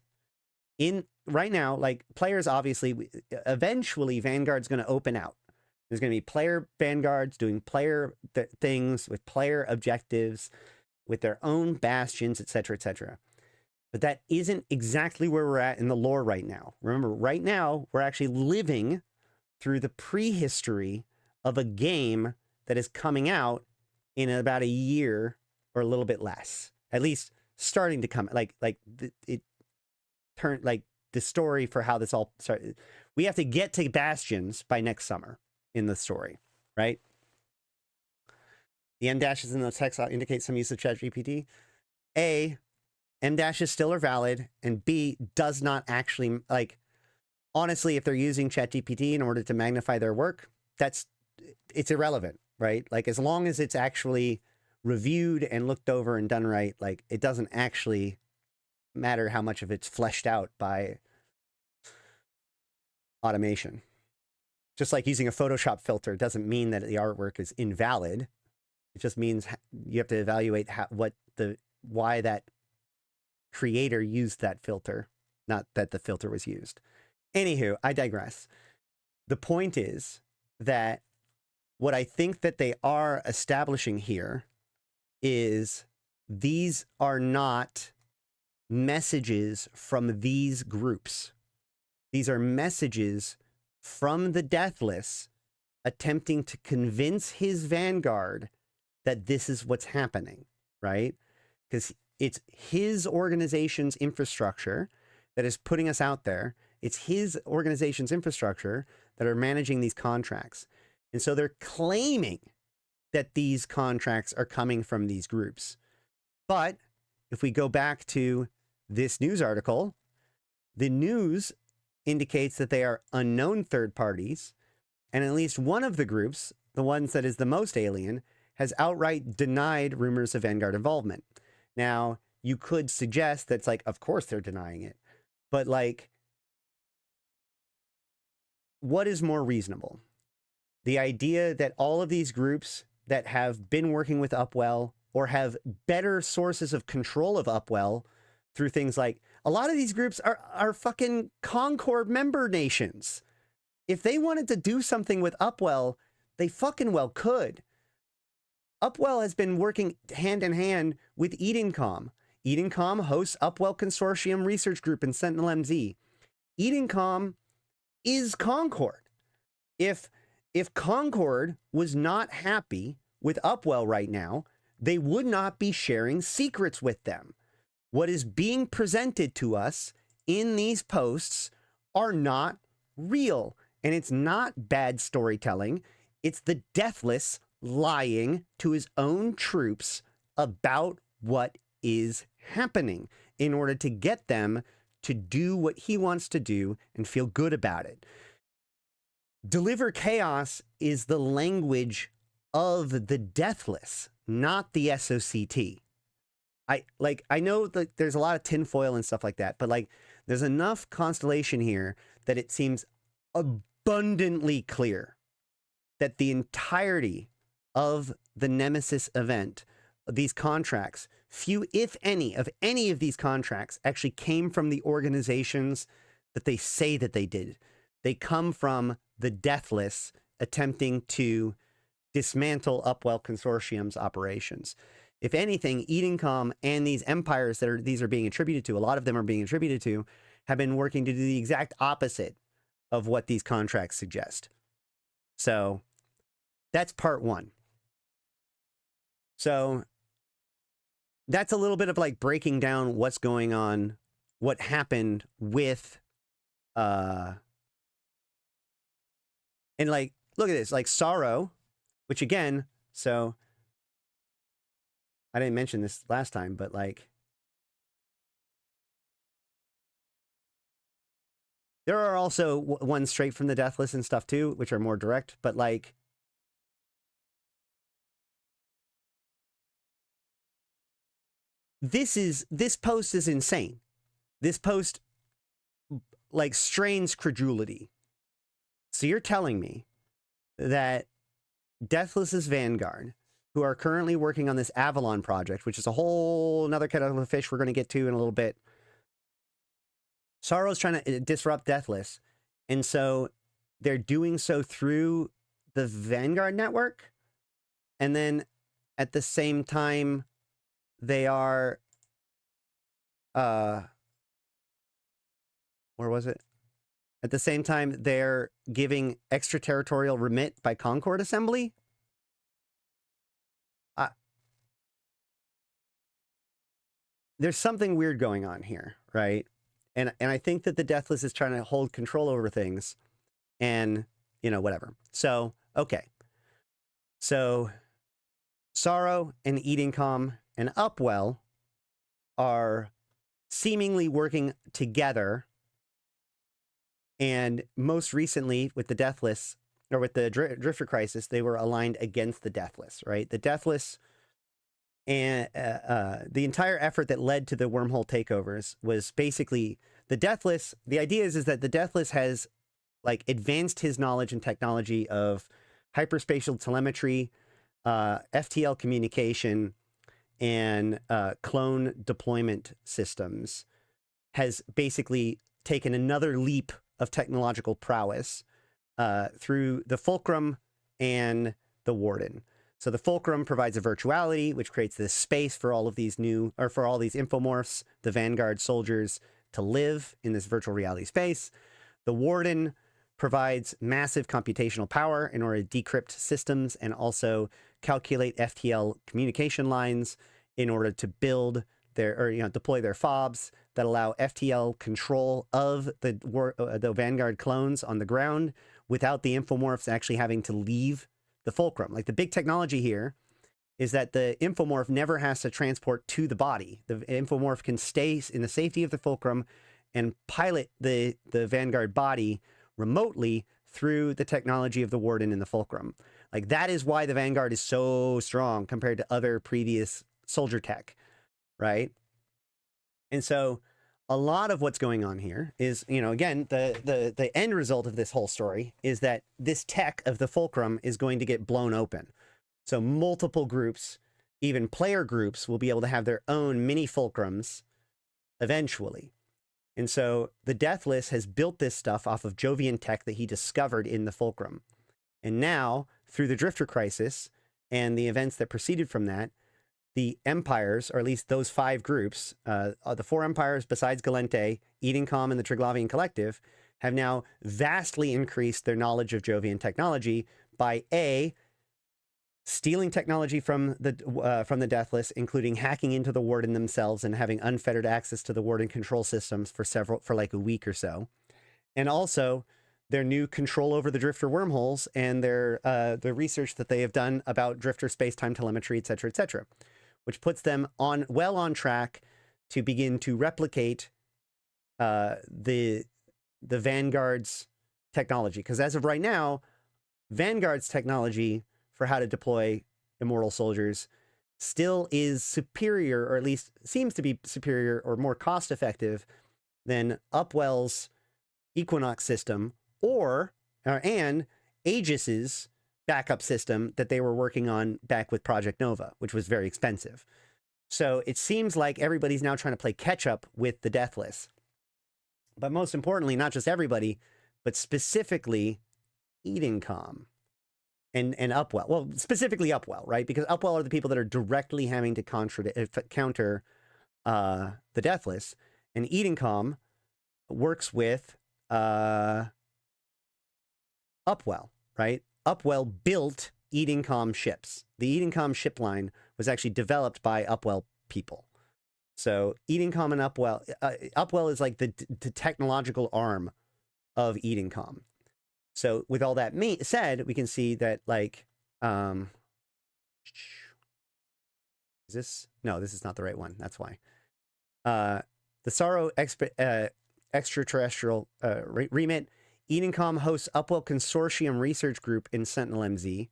Right now, like, players, obviously, eventually Vanguard's going to open out. There's going to be player Vanguards doing player things with player objectives, with their own bastions, etc., etc. But that isn't exactly where we're at in the lore right now. Remember, right now, we're actually living through the prehistory of a game that is coming out in about a year or a little bit less. At least starting to come, it turned, like, the story for how this all started. We have to get to Bastions by next summer in the story, right? The M dashes in the text indicate some use of ChatGPT. A, M dashes still are valid, and B, does not actually, like, honestly, if they're using ChatGPT in order to magnify their work, it's irrelevant, right? Like, as long as it's actually reviewed and looked over and done right, like, it doesn't actually matter how much of it's fleshed out by automation. Just like using a Photoshop filter doesn't mean that the artwork is invalid. It just means you have to evaluate why that creator used that filter, not that the filter was used. Anywho, I digress. The point is that what I think that they are establishing here is these are not messages from these groups. These are messages from the Deathless attempting to convince his Vanguard that this is what's happening, right? Because it's his organization's infrastructure that is putting us out there. It's his organization's infrastructure that are managing these contracts. And so they're claiming that these contracts are coming from these groups. But if we go back to this news article, the news indicates that they are unknown third parties, and at least one of the groups, the ones that is the most alien, has outright denied rumors of Vanguard involvement. Now, you could suggest that's like, of course they're denying it, but like, what is more reasonable? The idea that all of these groups that have been working with Upwell or have better sources of control of Upwell through things like, a lot of these groups are fucking Concord member nations. If they wanted to do something with Upwell, they fucking well could. Upwell has been working hand in hand with Edencom. Edencom hosts Upwell Consortium Research Group in Sentinel MZ. Edencom is Concord. If Concord was not happy with Upwell right now, they would not be sharing secrets with them. What is being presented to us in these posts are not real. And it's not bad storytelling. It's the Deathless lying to his own troops about what is happening in order to get them to do what he wants to do and feel good about it. Deliver chaos is the language of the Deathless, not the SOCT. I know that there's a lot of tinfoil and stuff like that, but like there's enough constellation here that it seems abundantly clear that the entirety of the Nemesis event, these contracts, few, if any, of these contracts actually came from the organizations that they say that they did. They come from the Deathless attempting to dismantle Upwell Consortium's operations. If anything, Edencom and these empires that these are being attributed to, a lot of them are being attributed to, have been working to do the exact opposite of what these contracts suggest. So that's part one. So that's a little bit of like breaking down what's going on, what happened with, and like, look at this, like Sorrow, which again, so I didn't mention this last time, but like, there are also ones straight from the Deathless and stuff too, which are more direct, but like, this post is insane. This post like strains credulity. So you're telling me that Deathless's Vanguard, who are currently working on this Avalon project, which is a whole another kettle of fish we're going to get to in a little bit. Sorrow's trying to disrupt Deathless. And so they're doing so through the Vanguard network. And then at the same time, they are, where was it? At the same time, they're giving extraterritorial remit by Concord Assembly. there's something weird going on here, right? And I think that the Deathless is trying to hold control over things, and whatever. So okay, so Sorrow and Edencom and Upwell are seemingly working together, and most recently with the Deathless, or with the Drifter Crisis, they were aligned against the Deathless, right? The Deathless and the entire effort that led to the wormhole takeovers was basically the Deathless. The idea is that the Deathless has like advanced his knowledge and technology of hyperspatial telemetry, FTL communication, and clone deployment systems, has basically taken another leap of technological prowess through the Fulcrum and the Warden. So the Fulcrum provides a virtuality, which creates this space for all of these for all these infomorphs, the Vanguard soldiers, to live in this virtual reality space. The Warden provides massive computational power in order to decrypt systems and also calculate FTL communication lines in order to build deploy their fobs that allow FTL control of the Vanguard clones on the ground without the infomorphs actually having to leave the Fulcrum. Like, the big technology here is that the infomorph never has to transport to the body. The infomorph can stay in the safety of the Fulcrum and pilot the Vanguard body remotely through the technology of the Warden and the Fulcrum. Like, that is why the Vanguard is so strong compared to other previous soldier tech, right? And so a lot of what's going on here is, again, the end result of this whole story is that this tech of the Fulcrum is going to get blown open. So multiple groups, even player groups, will be able to have their own mini Fulcrums eventually. And so the Deathless has built this stuff off of Jovian tech that he discovered in the Fulcrum. And now, through the Drifter Crisis and the events that proceeded from that, the empires, or at least those 5 groups, the 4 empires besides Gallente, Edencom, and the Triglavian Collective, have now vastly increased their knowledge of Jovian technology by A, stealing technology from the Deathless, including hacking into the Warden themselves and having unfettered access to the Warden control systems for like a week or so, and also their new control over the Drifter wormholes and their the research that they have done about Drifter space-time telemetry, etc., which puts them well on track to begin to replicate the Vanguard's technology. Because as of right now, Vanguard's technology for how to deploy Immortal soldiers still is superior, or at least seems to be superior or more cost-effective than Upwell's Equinox system and Aegis's backup system that they were working on back with Project Nova, which was very expensive. So it seems like everybody's now trying to play catch-up with the Deathless. But most importantly, not just everybody, but specifically Edencom and Upwell. Well, specifically Upwell, right? Because Upwell are the people that are directly having to counter the Deathless. And Edencom works with Upwell, right? Upwell built Edencom ships. The Edencom ship line was actually developed by Upwell people. So Edencom and Upwell is like the technological arm of Edencom. So with all that said, we can see that, like, is this? No, this is not the right one. That's why. The Sorrow extraterrestrial remit. Edencom hosts Upwell Consortium Research Group in Sentinel MZ.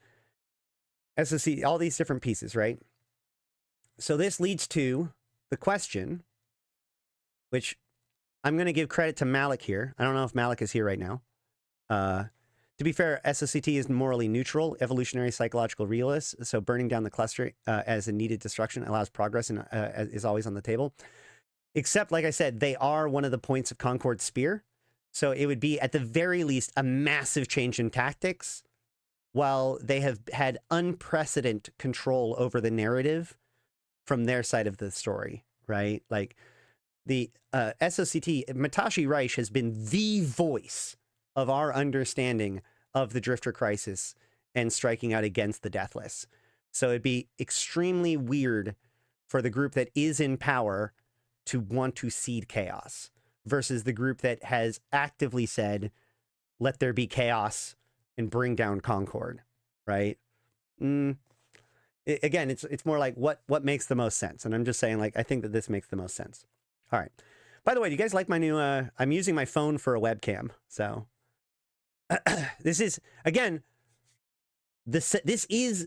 SOC, all these different pieces, right? So this leads to the question, which I'm going to give credit to Malak here. I don't know if Malak is here right now. To be fair, SOCT is morally neutral, evolutionary psychological realist, so burning down the cluster as a needed destruction allows progress and is always on the table. Except, like I said, they are one of the points of Concord's spear. So it would be, at the very least, a massive change in tactics, while they have had unprecedented control over the narrative from their side of the story, right? Like, the SOCT, Matashi Reich has been the voice of our understanding of the Drifter Crisis and striking out against the Deathless. So it'd be extremely weird for the group that is in power to want to seed chaos versus the group that has actively said, let there be chaos and bring down Concord, right? Again, it's more like what makes the most sense. And I'm just saying, like, I think that this makes the most sense. All right. By the way, do you guys like my new, I'm using my phone for a webcam. So this is, again,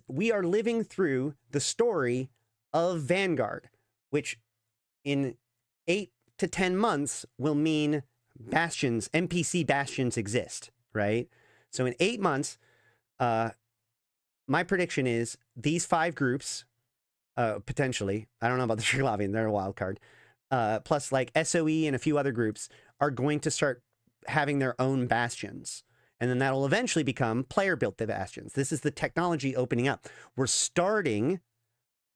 we are living through the story of Vanguard, which in 8 to 10 months will mean bastions, NPC bastions exist, right? So in 8 months, my prediction is these 5 groups, potentially, I don't know about the Triglavian, they're a wild card, plus like SOE and a few other groups are going to start having their own bastions. And then that'll eventually become player-built bastions. This is the technology opening up. We're starting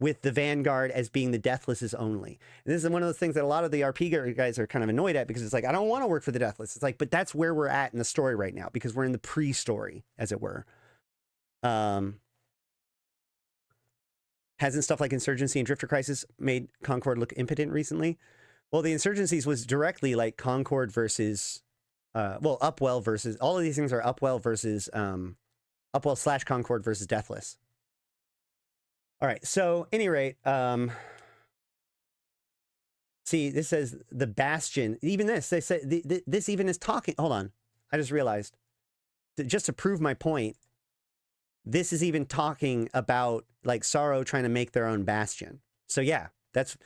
with the Vanguard as being the Deathless's only. And this is one of those things that a lot of the RP guys are kind of annoyed at, because it's like, I don't want to work for the Deathless. It's like, but that's where we're at in the story right now, because we're in the pre-story, as it were. Hasn't stuff like Insurgency and Drifter Crisis made Concord look impotent recently? Well, the Insurgencies was directly like Concord versus, well, Upwell versus, all of these things are Upwell versus, Upwell / Concord versus Deathless. All right, so any rate, see, this says the Bastion, even this, they say, this even is talking, hold on, I just realized, just to prove my point, this is even talking about, like, Sorrow trying to make their own Bastion. So yeah, that's,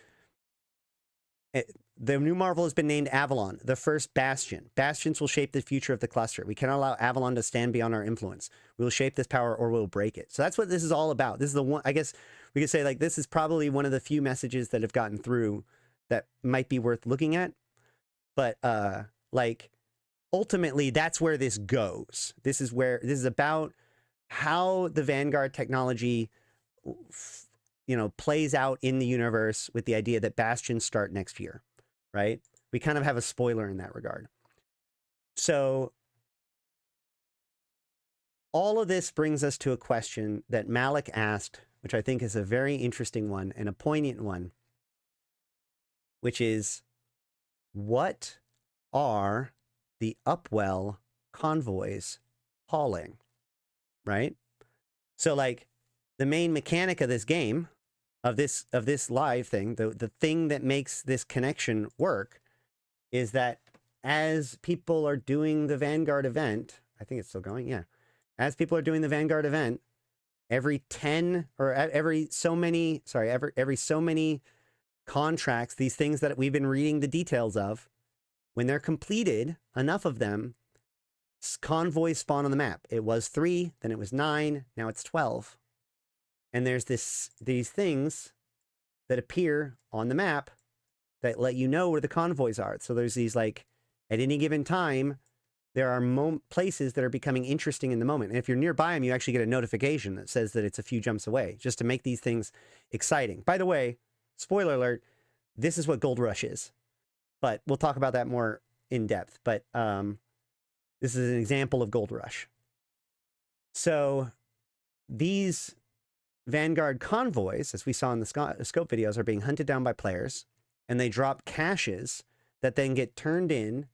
the new Marvel has been named Avalon, the first Bastion. Bastions will shape the future of the cluster. We cannot allow Avalon to stand beyond our influence. We will shape this power or we'll break it. So that's what this is all about. This is the one, I guess we could say, like, this is probably one of the few messages that have gotten through that might be worth looking at. But, like, ultimately, that's where this goes. This is about how the Vanguard technology, you know, plays out in the universe with the idea that Bastions start next year, right? We kind of have a spoiler in that regard. So all of this brings us to a question that Malak asked, which I think is a very interesting one and a poignant one, which is, what are the Upwell convoys hauling? Right? So, like, the main mechanic of this game, of this live thing, the thing that makes this connection work, is that as people are doing the Vanguard event, I think it's still going, yeah. As people are doing the Vanguard event, every 10 or every so many contracts, these things that we've been reading the details of, when they're completed, enough of them, convoys spawn on the map. It was 3, then it was 9, now it's 12. And there's these things that appear on the map that let you know where the convoys are. So there's these, like, at any given time, there are places that are becoming interesting in the moment. And if you're nearby them, you actually get a notification that says that it's a few jumps away, just to make these things exciting. By the way, spoiler alert, this is what Gold Rush is. But we'll talk about that more in depth. But this is an example of Gold Rush. So these Vanguard convoys, as we saw in the scope videos, are being hunted down by players, and they drop caches that then get turned in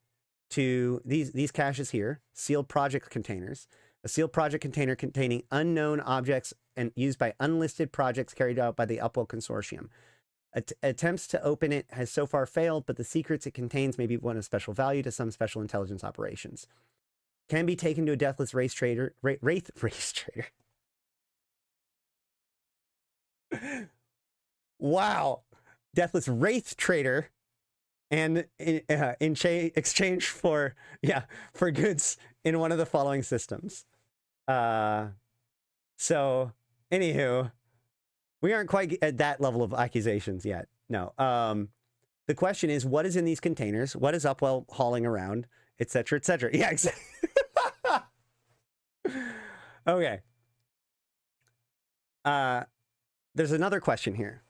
to these caches here, sealed project containers. A sealed project container containing unknown objects and used by unlisted projects carried out by the Upwell Consortium. Attempts to open it has so far failed, but the secrets it contains may be one of special value to some special intelligence operations. Can be taken to a deathless race trader, wraith race trader. Wow. Deathless wraith trader, and in exchange for, yeah, for goods in one of the following systems. So anywho, we aren't quite at that level of accusations yet. No. The question is, what is in these containers? What is Upwell hauling around? Et cetera, et cetera. Yeah, exactly. Okay. There's another question here,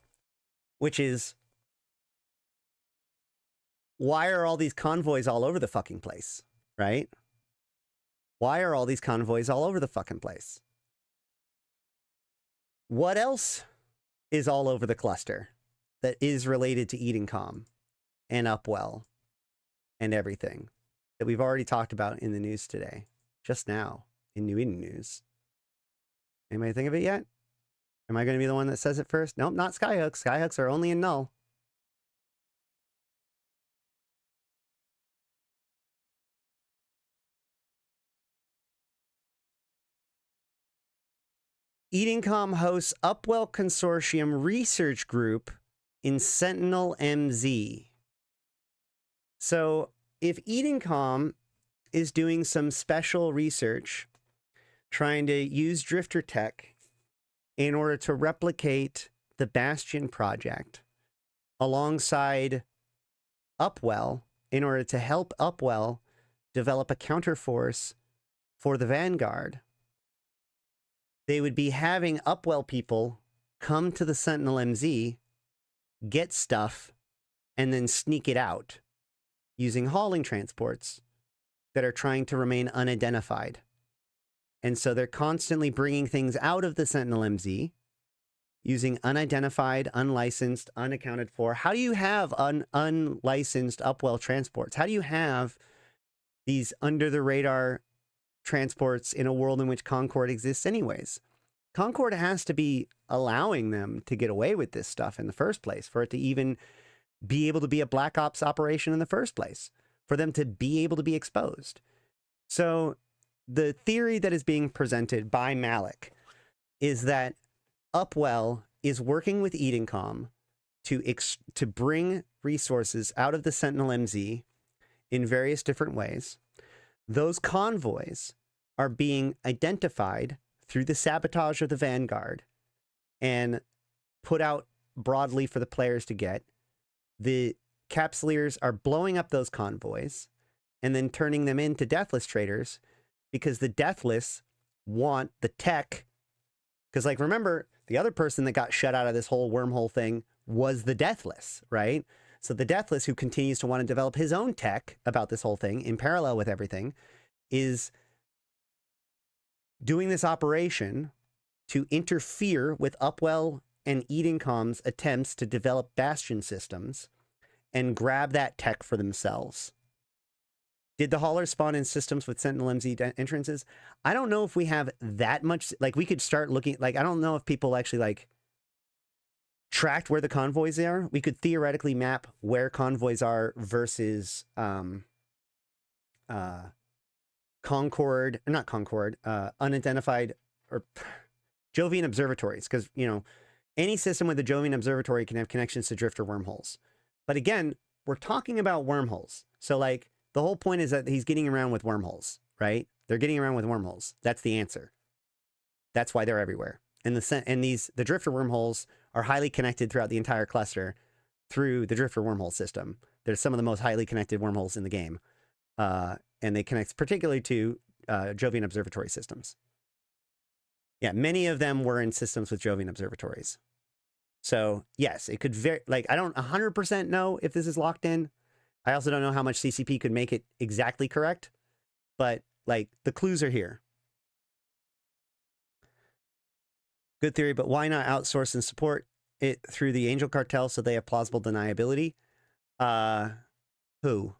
which is, why are all these convoys all over the fucking place, right? Why are all these convoys all over the fucking place? What else is all over the cluster that is related to Edencom? and Upwell and everything that we've already talked about in the news today, just now in New Eden news. Anybody think of it yet? Am I going to be the one that says it first? Nope, not skyhooks. Skyhooks are only in null. Edencom hosts Upwell Consortium Research Group in Sentinel MZ. So if Edencom is doing some special research trying to use drifter tech in order to replicate the Bastion project alongside Upwell in order to help Upwell develop a counterforce for the Vanguard, they would be having Upwell people come to the Sentinel MZ, get stuff, and then sneak it out using hauling transports that are trying to remain unidentified. And so they're constantly bringing things out of the Sentinel MZ using unidentified, unlicensed, unaccounted for. How do you have unlicensed Upwell transports? How do you have these under-the-radar transports in a world in which Concord exists anyways? Concord has to be allowing them to get away with this stuff in the first place for it to even be able to be a Black Ops operation in the first place, for them to be able to be exposed. So the theory that is being presented by Malak is that Upwell is working with Edencom to bring resources out of the Sentinel MZ in various different ways. Those convoys are being identified through the sabotage of the Vanguard and put out broadly for the players to get. The Capsuleers are blowing up those convoys and then turning them into Deathless traders because the Deathless want the tech. Because, like, remember, the other person that got shut out of this whole wormhole thing was the Deathless, right? So the Deathless, who continues to want to develop his own tech about this whole thing in parallel with everything, is doing this operation to interfere with Upwell and Edencom's attempts to develop Bastion systems and grab that tech for themselves. Did the haulers spawn in systems with Sentinel MZ entrances? I don't know if we have that much. Like, we could start looking, like, I don't know if people actually, like, tracked where the convoys are. We could theoretically map where convoys are versus unidentified or Jovian observatories, because, you know, any system with a Jovian observatory can have connections to drifter wormholes. But again, we're talking about wormholes. So, like, the whole point is that he's getting around with wormholes, right? They're getting around with wormholes. That's the answer. That's why they're everywhere. And the drifter wormholes are highly connected throughout the entire cluster through the drifter wormhole system. They're some of the most highly connected wormholes in the game. And they connect particularly to Jovian observatory systems. Yeah, many of them were in systems with Jovian observatories. So, yes, it could I don't 100% know if this is locked in. I also don't know how much CCP could make it exactly correct. But, like, the clues are here. Good theory, but why not outsource and support it through the Angel Cartel so they have plausible deniability? Who?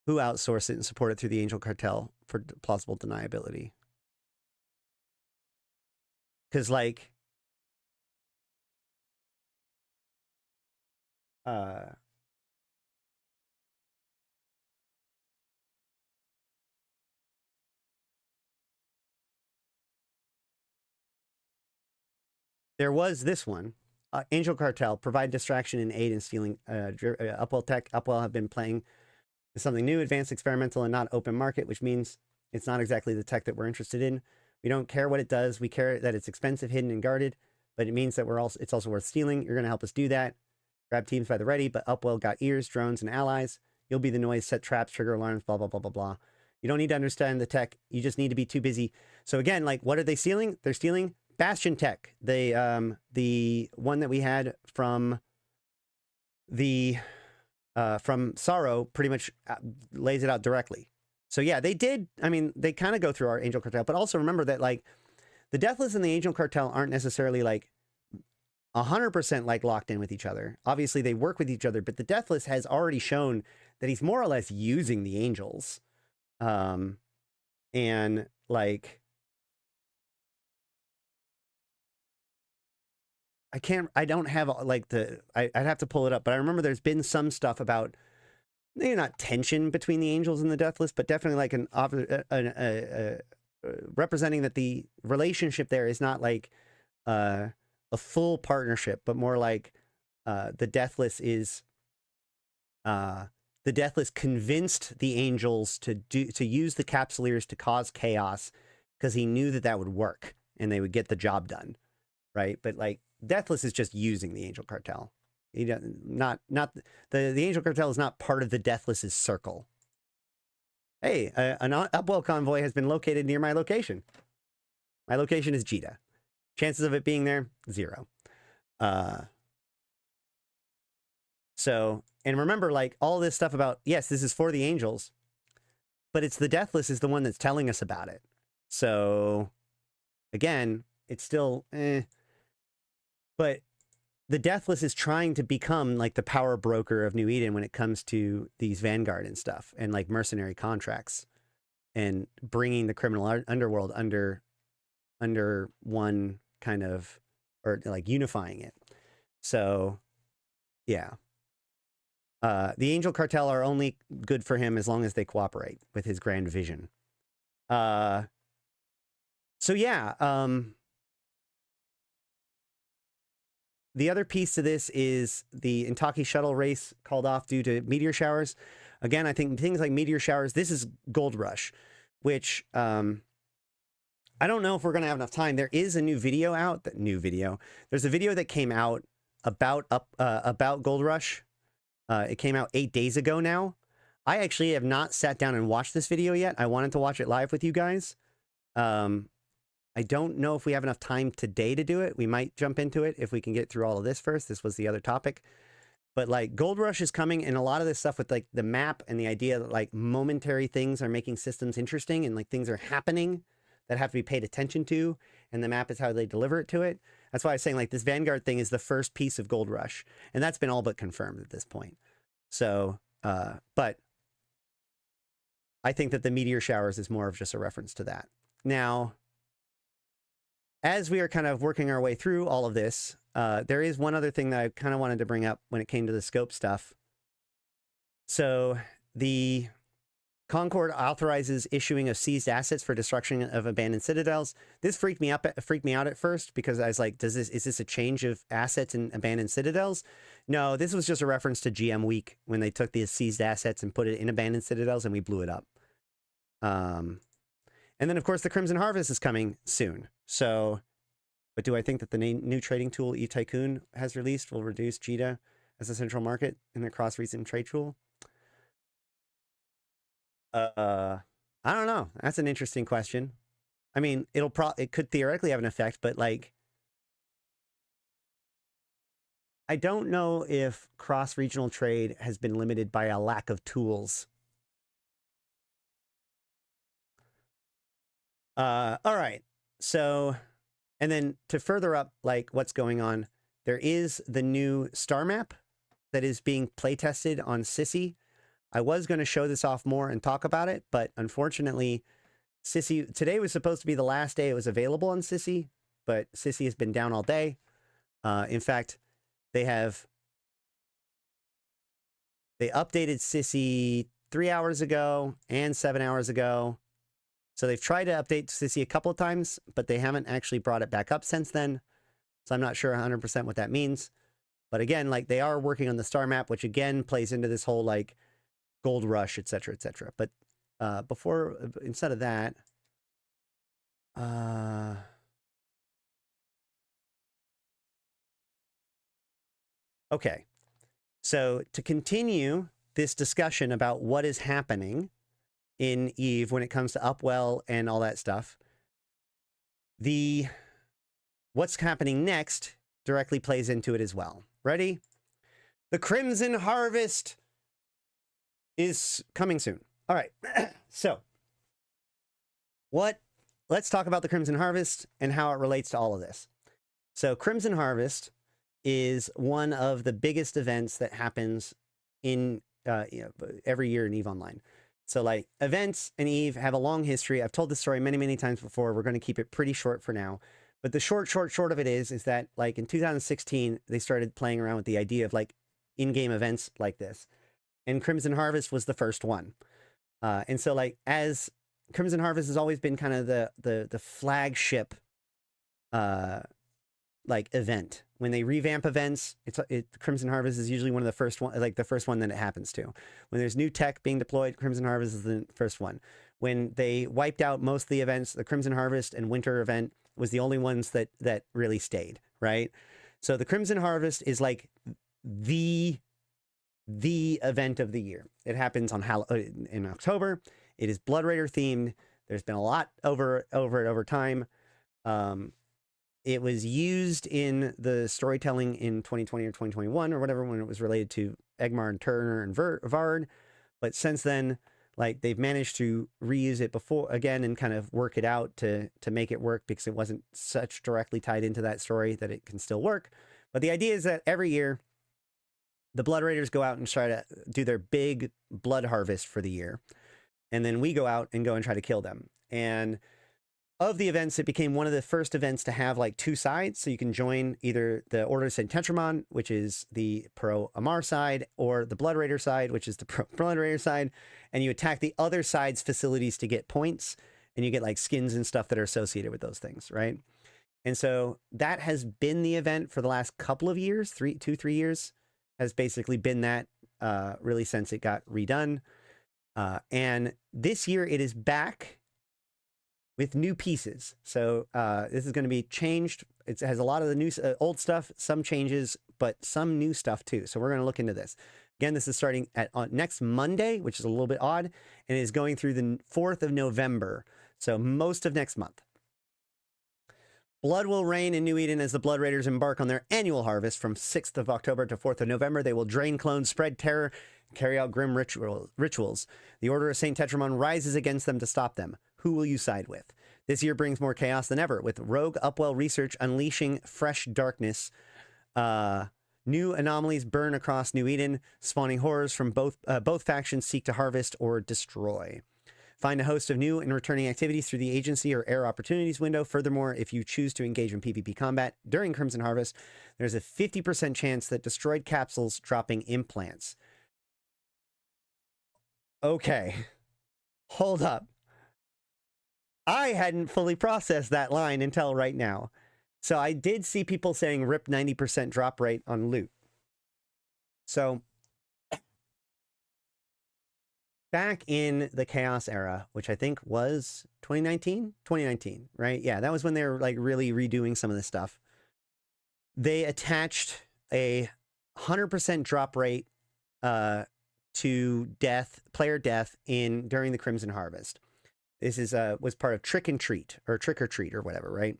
Who outsource it and support it through the Angel Cartel for plausible deniability? Because, like, there was this one. Angel Cartel, provide distraction and aid in stealing Upwell tech. Upwell have been playing something new, advanced, experimental, and not open market, which means it's not exactly the tech that we're interested in. We don't care what it does. We care that it's expensive, hidden, and guarded, but it means that it's also worth stealing. You're going to help us do that. Grab teams by the ready, but Upwell got ears, drones, and allies. You'll be the noise, set traps, trigger alarms, blah, blah, blah, blah, blah. You don't need to understand the tech. You just need to be too busy. So again, like, what are they stealing? They're stealing Bastion tech. The one that we had from Sorrow pretty much lays it out directly. So yeah, they did. I mean, they kind of go through our Angel Cartel, but also remember that, like, the Deathless and the Angel Cartel aren't necessarily, like, 100% like locked in with each other. Obviously, they work with each other, but the Deathless has already shown that he's more or less using the Angels. And like, I don't have like I'd have to pull it up, but I remember there's been some stuff about maybe not tension between the Angels and the Deathless, but definitely like representing that the relationship there is not like a full partnership, but more like the Deathless convinced the Angels to use the Capsuleers to cause chaos because he knew that would work and they would get the job done, right? But like Deathless is just using the Angel Cartel. The Angel Cartel is not part of the Deathless's circle. Hey, an Upwell convoy has been located near my location. My location is Jita. Chances of it being there, 0. So, and remember, like, all this stuff about, yes, this is for the Angels, but it's the Deathless is the one that's telling us about it. So, again, it's still, but the Deathless is trying to become, like, the power broker of New Eden when it comes to these Vanguard and stuff, and, like, mercenary contracts, and bringing the criminal underworld under one kind of, or, like, unifying it. So, yeah. The Angel Cartel are only good for him as long as they cooperate with his grand vision. So yeah, the other piece to this is the Intaki shuttle race called off due to meteor showers. Again, I think things like meteor showers, this is Gold Rush, which I don't know if we're going to have enough time. There is a new video out, There's a video that came out about Gold Rush. It came out 8 days ago now. I actually have not sat down and watched this video yet. I wanted to watch it live with you guys. I don't know if we have enough time today to do it. We might jump into it if we can get through all of this first. This was the other topic. But like Gold Rush is coming, and a lot of this stuff with like the map and the idea that like momentary things are making systems interesting, and like things are happening that have to be paid attention to, and the map is how they deliver it to it. That's why I was saying like this Vanguard thing is the first piece of Gold Rush, and that's been all but confirmed at this point. So, but I think that the meteor showers is more of just a reference to that. Now, as we are kind of working our way through all of this, there is one other thing that I kind of wanted to bring up when it came to the scope stuff. So the Concord authorizes issuing of seized assets for destruction of abandoned citadels. This freaked me out at first because I was like, is this a change of assets in abandoned citadels? No, this was just a reference to GM Week when they took these seized assets and put it in abandoned citadels and we blew it up. And then of course the Crimson Harvest is coming soon. So, but do I think that the new trading tool eTycoon has released will reduce JITA as a central market in the cross-region trade tool? I don't know. That's an interesting question. I mean, it could theoretically have an effect, but like, I don't know if cross-regional trade has been limited by a lack of tools. All right. So, and then to further up, like what's going on, there is the new star map that is being play tested on Sissy. I was going to show this off more and talk about it, but unfortunately, Sissy, today was supposed to be the last day it was available on Sissy, but Sissy has been down all day. In fact, they updated Sissy 3 hours ago and 7 hours ago. So they've tried to update Sissy a couple of times, but they haven't actually brought it back up since then. So I'm not sure 100% what that means. But again, like they are working on the star map, which again plays into this whole like Gold Rush, etc., etc. But instead of that, okay. So to continue this discussion about what is happening in Eve when it comes to Upwell and all that stuff, what's happening next directly plays into it as well. Ready? The Crimson Harvest is coming soon. All right. So let's talk about the Crimson Harvest and how it relates to all of this. So Crimson Harvest is one of the biggest events that happens in every year in EVE Online. So like events in EVE have a long history. I've told this story many, many times before. We're going to keep it pretty short for now. But the short of it is that like in 2016, they started playing around with the idea of like in-game events like this. And Crimson Harvest was the first one. And so like as Crimson Harvest has always been kind of the flagship like event. When they revamp events, Crimson Harvest is usually one of the first one, like the first one that it happens to. When there's new tech being deployed, Crimson Harvest is the first one. When they wiped out most of the events, the Crimson Harvest and Winter event was the only ones that really stayed, right? So the Crimson Harvest is like the event of the year. It happens on in October. It is Blood Raider themed. There's been a lot over it over time. It was used in the storytelling in 2020 or 2021 or whatever when it was related to Egmar and Turner and Vard. But since then, like they've managed to reuse it before again and kind of work it out to make it work because it wasn't such directly tied into that story that it can still work. But the idea is that every year the Blood Raiders go out and try to do their big blood harvest for the year. And then we go out and try to kill them. And of the events, it became one of the first events to have like two sides. So you can join either the Order of St. Tetramon, which is the pro-Amar side, or the Blood Raider side, which is the pro-Blood Raider side. And you attack the other side's facilities to get points. And you get like skins and stuff that are associated with those things, right? And so that has been the event for the last couple of years, 3 years, has basically been that really since it got redone. And this year it is back with new pieces. So this is going to be changed. It has a lot of the new old stuff, some changes, but some new stuff too. So we're going to look into this. Again, this is starting on next Monday, which is a little bit odd, and is going through the 4th of November. So most of next month. Blood will reign in New Eden as the Blood Raiders embark on their annual harvest from 6th of October to 4th of November. They will drain clones, spread terror, and carry out grim rituals. The Order of St. Tetramon rises against them to stop them. Who will you side with? This year brings more chaos than ever, with rogue Upwell research unleashing fresh darkness. New anomalies burn across New Eden, spawning horrors from both factions seek to harvest or destroy. Find a host of new and returning activities through the agency or air opportunities window. Furthermore, if you choose to engage in PvP combat during Crimson Harvest, there's a 50% chance that destroyed capsules dropping implants. Okay, hold up. I hadn't fully processed that line until right now. So I did see people saying rip 90% drop rate on loot. So back in the Chaos era, which I think was 2019, right? Yeah, that was when they were like really redoing some of this stuff. They attached a 100% drop rate to player death during the Crimson Harvest. This is was part of Trick or Treat or whatever, right?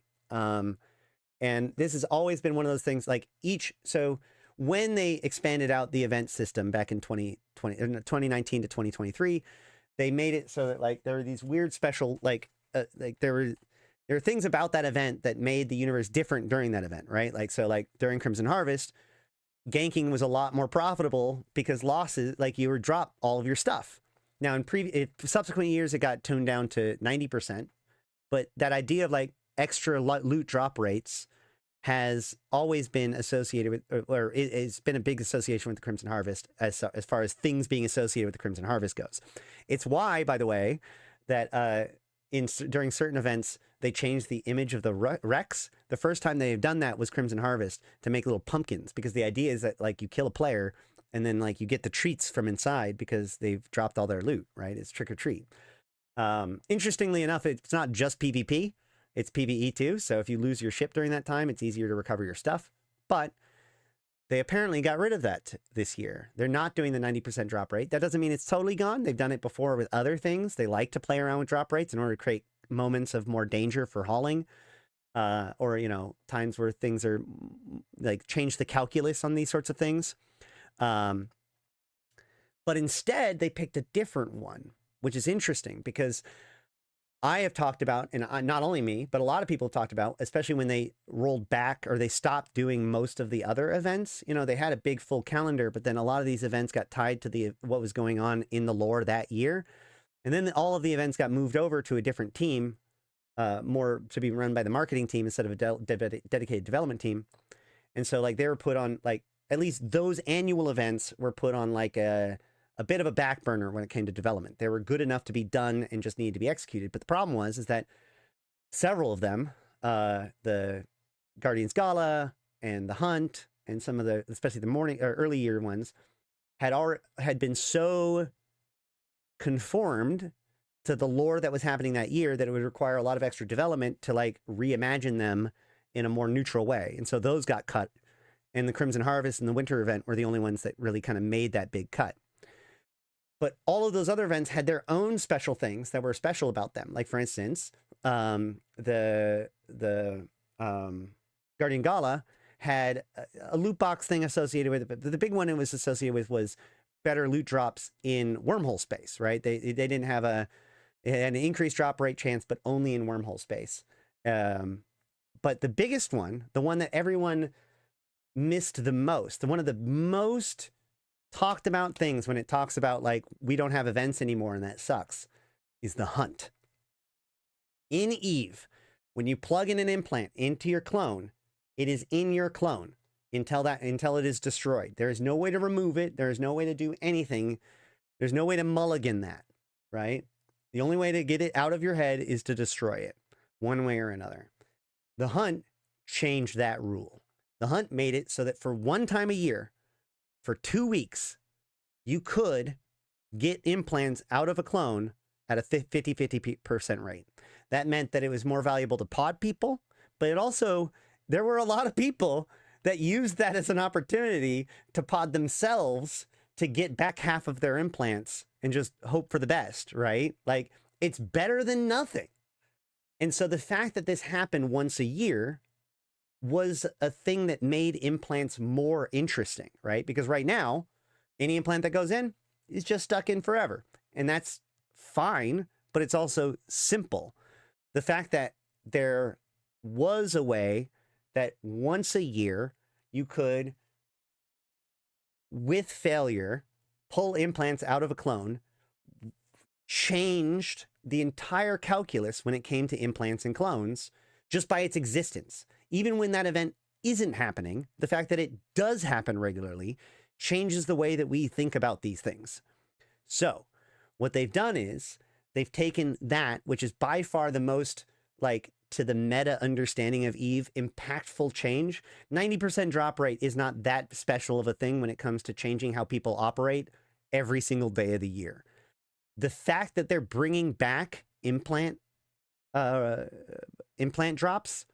And this has always been one of those things like so when they expanded out the event system back in 2019 to 2023, they made it so that like there were these weird special there were things about that event that made the universe different during that event, right? Like so like during Crimson Harvest, ganking was a lot more profitable because losses, like you would drop all of your stuff. Now, in subsequent years, it got toned down to 90%, but that idea of like extra loot drop rates has always been associated with, or it's been a big association with the Crimson Harvest as far as things being associated with the Crimson Harvest goes. It's why, by the way, that during certain events, they changed the image of the Rex. The first time they've done that was Crimson Harvest to make little pumpkins, because the idea is that like you kill a player, and then like you get the treats from inside because they've dropped all their loot, right? It's trick or treat. Interestingly enough, it's not just PvP, it's PvE too. So if you lose your ship during that time, it's easier to recover your stuff. But they apparently got rid of that this year. They're not doing the 90% drop rate. That doesn't mean it's totally gone. They've done it before with other things. They like to play around with drop rates in order to create moments of more danger for hauling. Or, you know, times where things are like change the calculus on these sorts of things. But instead they picked a different one, which is interesting because I have talked about, and not only me, but a lot of people have talked about, especially when they rolled back or they stopped doing most of the other events. You know, they had a big full calendar, but then a lot of these events got tied to what was going on in the lore that year. And then all of the events got moved over to a different team, more to be run by the marketing team instead of a dedicated development team. And so like they were put on, like, at least those annual events were put on like a bit of a back burner when it came to development. They were good enough to be done and just needed to be executed. But the problem is that several of them, the Guardians Gala and the Hunt and some of the, especially the morning or early year ones, had been so conformed to the lore that was happening that year that it would require a lot of extra development to like reimagine them in a more neutral way. And so those got cut. And the Crimson Harvest and the Winter event were the only ones that really kind of made that big cut. But all of those other events had their own special things that were special about them. Like, for instance, the Guardian Gala had a loot box thing associated with it. But the big one it was associated with was better loot drops in wormhole space, right? They didn't have it had an increased drop rate chance, but only in wormhole space. But the biggest one, the one that everyone missed the most, one of the most talked about things when it talks about like we don't have events anymore and that sucks, is the Hunt. In Eve, when you plug in an implant into your clone, it is in your clone until it is destroyed. There is no way to remove it. There is no way to do anything. There's no way to mulligan that, right? The only way to get it out of your head is to destroy it one way or another. The Hunt changed that rule. The Hunt made it so that for one time a year, for 2 weeks, you could get implants out of a clone at a 50% rate. That meant that it was more valuable to pod people, but it also, there were a lot of people that used that as an opportunity to pod themselves to get back half of their implants and just hope for the best, right? Like, it's better than nothing. And so the fact that this happened once a year was a thing that made implants more interesting, right? Because right now, any implant that goes in is just stuck in forever. And that's fine, but it's also simple. The fact that there was a way that once a year you could, with failure, pull implants out of a clone, changed the entire calculus when it came to implants and clones just by its existence. Even when that event isn't happening, the fact that it does happen regularly changes the way that we think about these things. So what they've done is they've taken that, which is by far the most, like, to the meta understanding of Eve, impactful change. 90% drop rate is not that special of a thing when it comes to changing how people operate every single day of the year. The fact that they're bringing back implant drops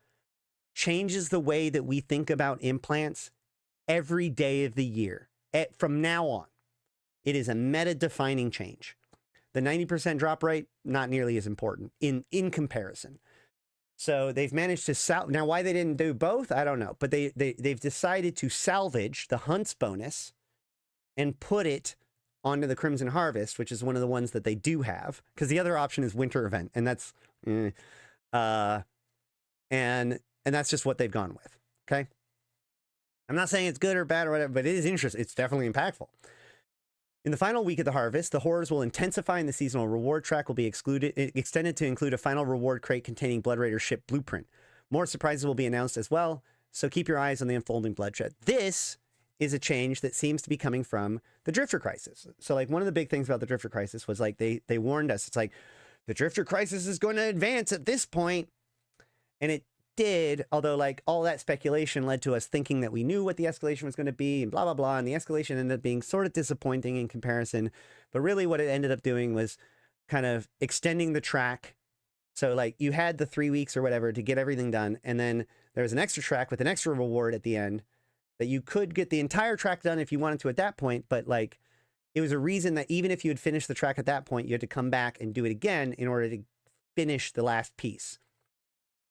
changes the way that we think about implants every day of the year. From now on, it is a meta-defining change. The 90% drop rate, not nearly as important in comparison. So they've managed to now why they didn't do both, I don't know. But they've decided to salvage the Hunt's bonus and put it onto the Crimson Harvest, which is one of the ones that they do have, because the other option is Winter event, and that's and that's just what they've gone with. Okay, I'm not saying it's good or bad or whatever, but it is interesting. It's definitely impactful. In the final week of the harvest, the horrors will intensify and the seasonal reward track will be extended to include a final reward crate containing Blood Raider ship blueprint. More surprises will be announced as well, so keep your eyes on the unfolding bloodshed. This is a change that seems to be coming from the Drifter Crisis. So, like, one of the big things about the Drifter Crisis was, like, they warned us. It's like, the Drifter Crisis is going to advance at this point. And it did, although, like, all that speculation led to us thinking that we knew what the escalation was going to be and blah, blah, blah. And the escalation ended up being sort of disappointing in comparison. But really what it ended up doing was kind of extending the track. So, like, you had the 3 weeks or whatever to get everything done. And then there was an extra track with an extra reward at the end that you could get the entire track done if you wanted to at that point. But, like, it was a reason that even if you had finished the track at that point, you had to come back and do it again in order to finish the last piece.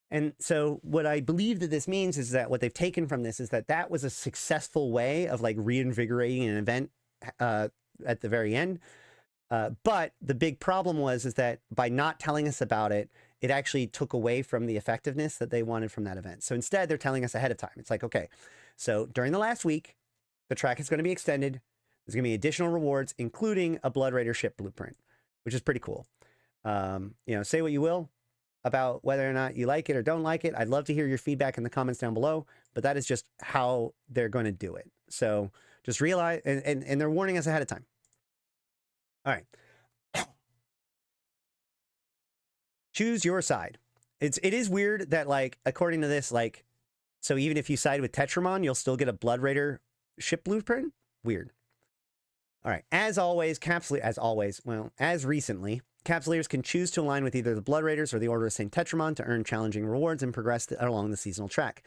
And so what I believe that this means is that what they've taken from this is that that was a successful way of, like, reinvigorating an event at the very end. But the big problem is that by not telling us about it, it actually took away from the effectiveness that they wanted from that event. So instead, they're telling us ahead of time. It's like, okay, so during the last week, the track is going to be extended. There's going to be additional rewards, including a Blood Raider ship blueprint, which is pretty cool. You know, say what you will about whether or not you like it or don't like it. I'd love to hear your feedback in the comments down below, but that is just how they're going to do it. So just realize, and they're warning us ahead of time. All right. Choose your side. It is weird that, like, according to this, like, so even if you side with Tetramon, you'll still get a Blood Raider ship blueprint? Weird. All right. As always, as recently, Capsuleers can choose to align with either the Blood Raiders or the Order of St. Tetramon to earn challenging rewards and progress along the seasonal track.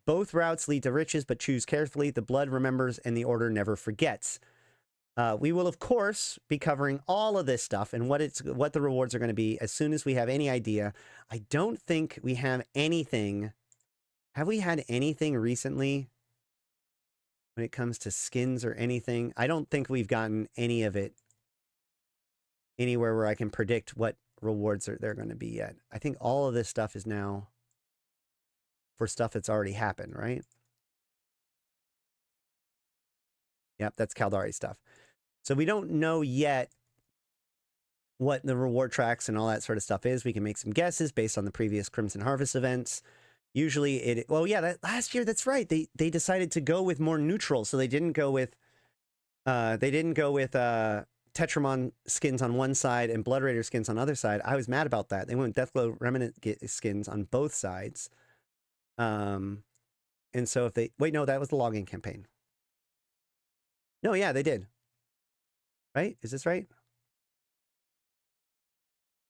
Both routes lead to riches, but choose carefully. The Blood remembers and the Order never forgets. We will, of course, be covering all of this stuff and what the rewards are going to be as soon as we have any idea. I don't think we have anything. Have we had anything recently when it comes to skins or anything? I don't think we've gotten any of it anywhere where I can predict what rewards they're going to be yet. I think all of this stuff is now for stuff that's already happened, right? Yep, that's Caldari stuff. So we don't know yet what the reward tracks and all that sort of stuff is. We can make some guesses based on the previous Crimson Harvest events. Usually well, yeah, last year, that's right. They decided to go with more neutral. So they didn't go with Tetramon skins on one side and Blood Raider skins on the other side. I was mad about that. They went Deathglow Remnant skins on both sides. And so if they, wait, no, that was the login campaign. No, yeah, they did. Right? Is this right?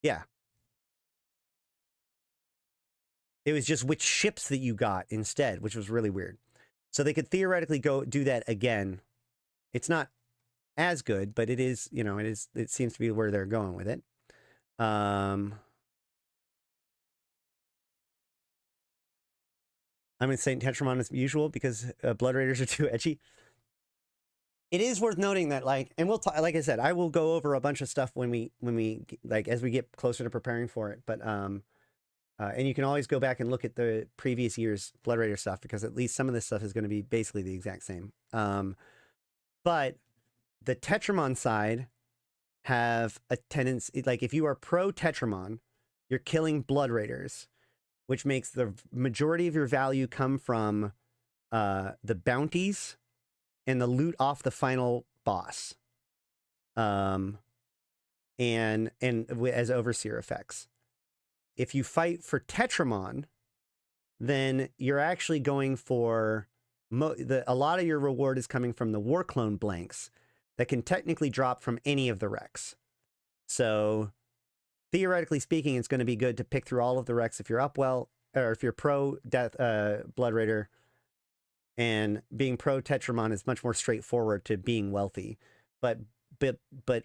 Yeah. It was just which ships that you got instead, which was really weird. So they could theoretically go do that again. It's not as good, but it is, you know, it seems to be where they're going with it. I'm in St. Tetramon as usual because Blood Raiders are too edgy. It is worth noting that, like, and we'll talk, like I said, I will go over a bunch of stuff when we like, as we get closer to preparing for it. But, and you can always go back and look at the previous year's Blood Raider stuff because at least some of this stuff is going to be basically the exact same. But the Tetramon side have a tendency, like if you are pro Tetramon, you're killing Blood Raiders, which makes the majority of your value come from the bounties and the loot off the final boss, and as overseer effects. If you fight for Tetramon, then you're actually going for a lot of your reward is coming from the War Clone blanks that can technically drop from any of the wrecks. So theoretically speaking, it's going to be good to pick through all of the wrecks if you're Upwell or if you're pro Blood Raider. And being pro Tetramon is much more straightforward to being wealthy. But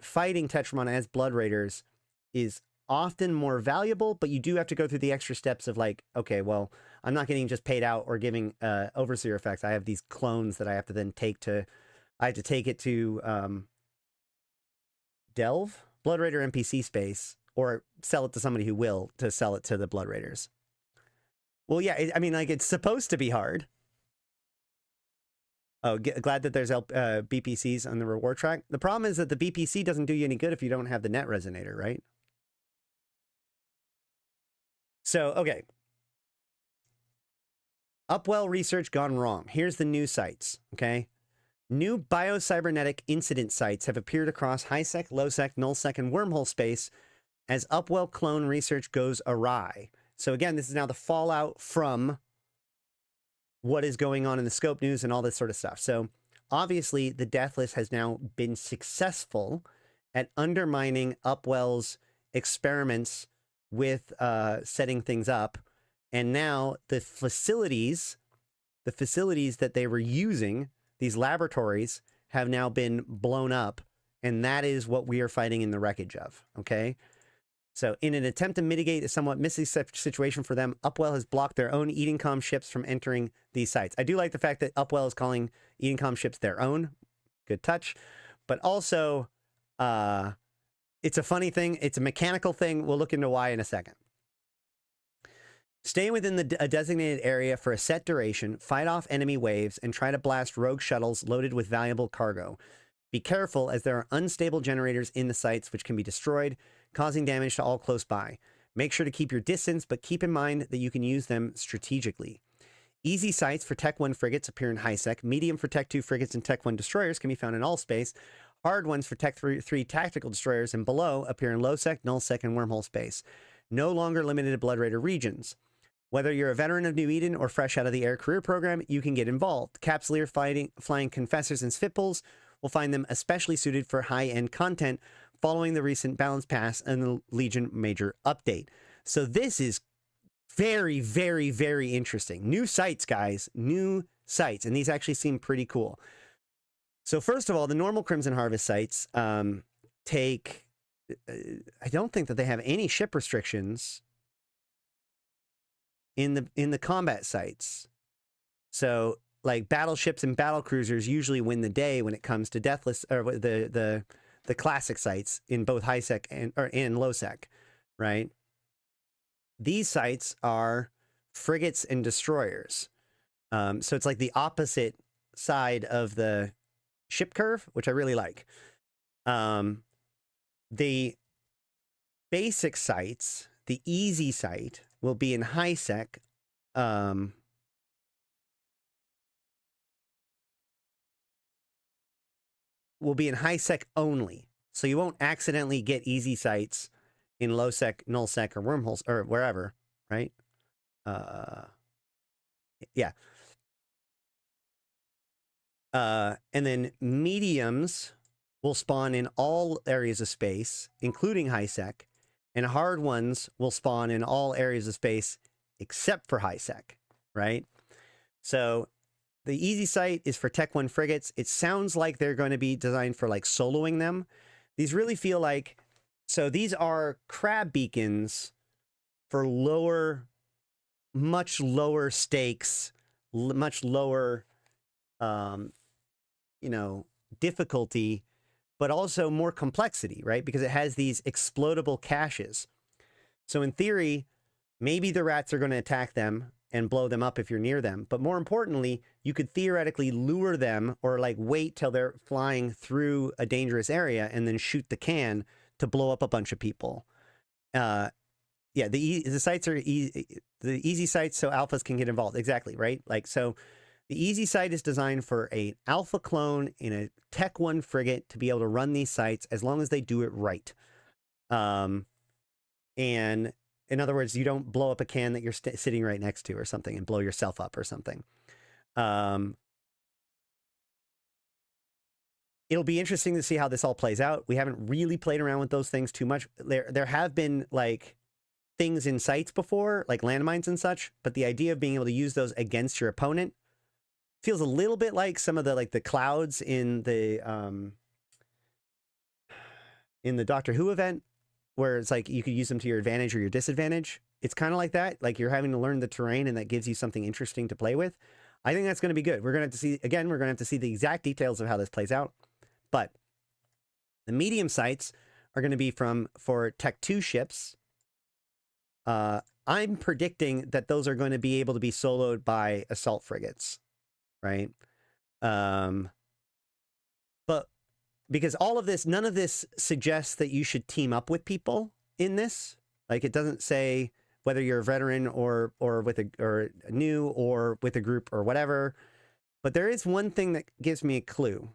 fighting Tetramon as Blood Raiders is often more valuable, but you do have to go through the extra steps of like, okay, well, I'm not getting just paid out or giving overseer effects. I have these clones that I have to then take to, I have to take it to Delve, Blood Raider NPC space, or sell it to somebody who will to sell it to the Blood Raiders. Well, yeah, I mean, like, it's supposed to be hard. Oh, glad that there's BPCs on the reward track. The problem is that the BPC doesn't do you any good if you don't have the net resonator, right? So, okay. Upwell research gone wrong. Here's the new sites, okay? New biocybernetic incident sites have appeared across high-sec, low-sec, null-sec, and wormhole space as Upwell clone research goes awry. So again, this is now the fallout from what is going on in the scope news and all this sort of stuff. So obviously the Deathless has now been successful at undermining Upwell's experiments with setting things up. And now the facilities that they were using, these laboratories, have now been blown up. And that is what we are fighting in the wreckage of, okay? So in an attempt to mitigate a somewhat messy situation for them, Upwell has blocked their own Edencom ships from entering these sites. I do like the fact that Upwell is calling Edencom ships their own. Good touch. But also, it's a funny thing. It's a mechanical thing. We'll look into why in a second. Stay within a designated area for a set duration, fight off enemy waves, and try to blast rogue shuttles loaded with valuable cargo. Be careful, as there are unstable generators in the sites which can be destroyed, causing damage to all close by. Make sure to keep your distance, but keep in mind that you can use them strategically. Easy sites for Tech 1 frigates appear in high sec. Medium for Tech 2 frigates and Tech 1 destroyers can be found in all space. Hard ones for Tech 3 tactical destroyers and below appear in low sec, null sec, and wormhole space. No longer limited to Blood Raider regions. Whether you're a veteran of New Eden or fresh out of the air career program, you can get involved. Capsuleer flying confessors and spitballs will find them especially suited for high-end content following the recent balance pass and the Legion Major update. So this is very, very, very interesting. New sites, guys. New sites. And these actually seem pretty cool. So first of all, the normal Crimson Harvest sites take... I don't think that they have any ship restrictions in the combat sites. So like battleships and battle cruisers usually win the day when it comes to deathless, or the classic sites in both high sec and low sec, right? These sites are frigates and destroyers. So it's like the opposite side of the ship curve, which I really like. The basic sites, the easy site, will be in high sec. Will be in high sec only. So you won't accidentally get easy sites in low sec, null sec, or wormholes, or wherever, right? Yeah. And then mediums will spawn in all areas of space, including high sec, and hard ones will spawn in all areas of space except for high sec, right? So the easy site is for Tech 1 frigates. It sounds like they're going to be designed for like soloing them. These really feel like, so these are crab beacons for lower, much lower stakes, much lower, you know, difficulty, but also more complexity, right? Because it has these explodable caches. So in theory, maybe the rats are going to attack them and blow them up if you're near them. But more importantly, you could theoretically lure them or like wait till they're flying through a dangerous area and then shoot the can to blow up a bunch of people. Yeah, the sites are easy, the easy sites so alphas can get involved. Exactly, right? Like, so the easy site is designed for an alpha clone in a Tech 1 frigate to be able to run these sites as long as they do it right. And in other words, you don't blow up a can that you're sitting right next to or something and blow yourself up or something. It'll be interesting to see how this all plays out. We haven't really played around with those things too much. There have been like things in sites before, like landmines and such, but the idea of being able to use those against your opponent feels a little bit like some of the like the clouds in the Doctor Who event, where it's like you could use them to your advantage or your disadvantage. It's kind of like that. Like you're having to learn the terrain and that gives you something interesting to play with. I think that's going to be good. We're going to have to see, again, we're going to have to see the exact details of how this plays out. But the medium sites are going to be for Tech 2 ships. I'm predicting that those are going to be able to be soloed by assault frigates, right? But because all of this, none of this suggests that you should team up with people in this. Like it doesn't say whether you're a veteran or new or with a group or whatever. But there is one thing that gives me a clue,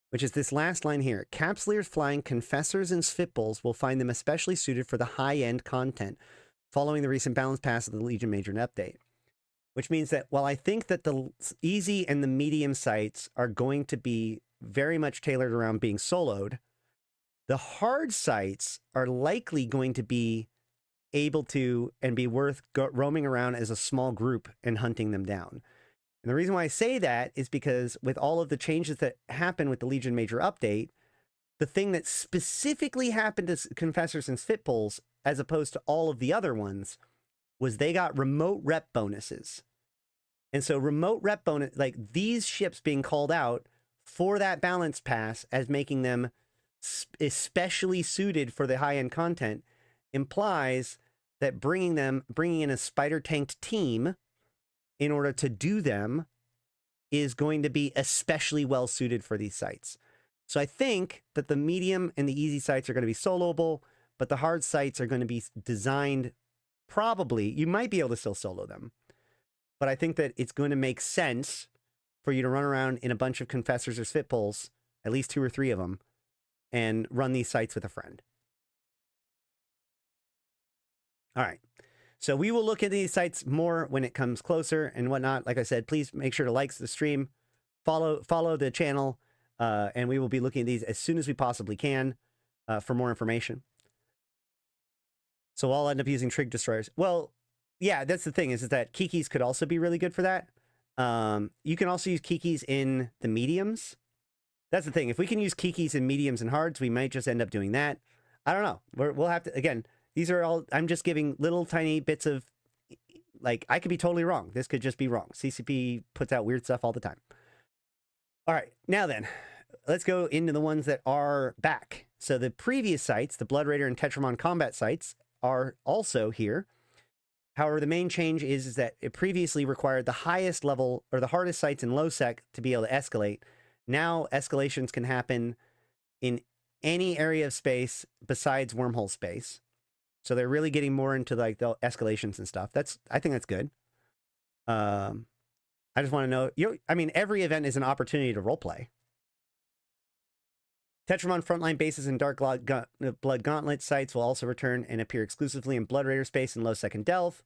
which is this last line here. Capsuleers flying confessors and spitballs will find them especially suited for the high-end content following the recent balance pass of the Legion Major update. Which means that while I think that the easy and the medium sites are going to be very much tailored around being soloed, the hard sites are likely going to be able to and be worth roaming around as a small group and hunting them down. And the reason why I say that is because with all of the changes that happen with the Legion Major update, the thing that specifically happened to confessors and spitballs, as opposed to all of the other ones, was they got remote rep bonuses. And so remote rep bonus, like these ships being called out for that balance pass as making them especially suited for the high-end content implies that bringing in a spider tanked team in order to do them is going to be especially well suited for these sites. So I think that the medium and the easy sites are going to be soloable, but the hard sites are going to be designed probably, you might be able to still solo them, but I think that it's going to make sense for you to run around in a bunch of confessors or spitpoles, at least 2 or 3 of them, and run these sites with a friend. All right. So we will look at these sites more when it comes closer and whatnot. Like I said, please make sure to like the stream, follow the channel, and we will be looking at these as soon as we possibly can for more information. So I'll end up using Trig Destroyers. Well, yeah, that's the thing, is that Kikis could also be really good for that. You can also use Kikis in the mediums. That's the thing. If we can use Kikis in mediums and hards, we might just end up doing that. I don't know. We'll have to, again, these are all, I'm just giving little tiny bits of, like, I could be totally wrong. This could just be wrong. CCP puts out weird stuff all the time. All right, now then, let's go into the ones that are back. So the previous sites, the Blood Raider and Tetramon combat sites, are also here. However, the main change is that it previously required the highest level or the hardest sites in low sec to be able to escalate. Now escalations can happen in any area of space besides wormhole space. So they're really getting more into like the escalations and stuff. I think that's good. I just want to know, I mean, every event is an opportunity to roleplay. Tetramon frontline bases and Dark Blood Gauntlet sites will also return and appear exclusively in Blood Raider space and low second delve.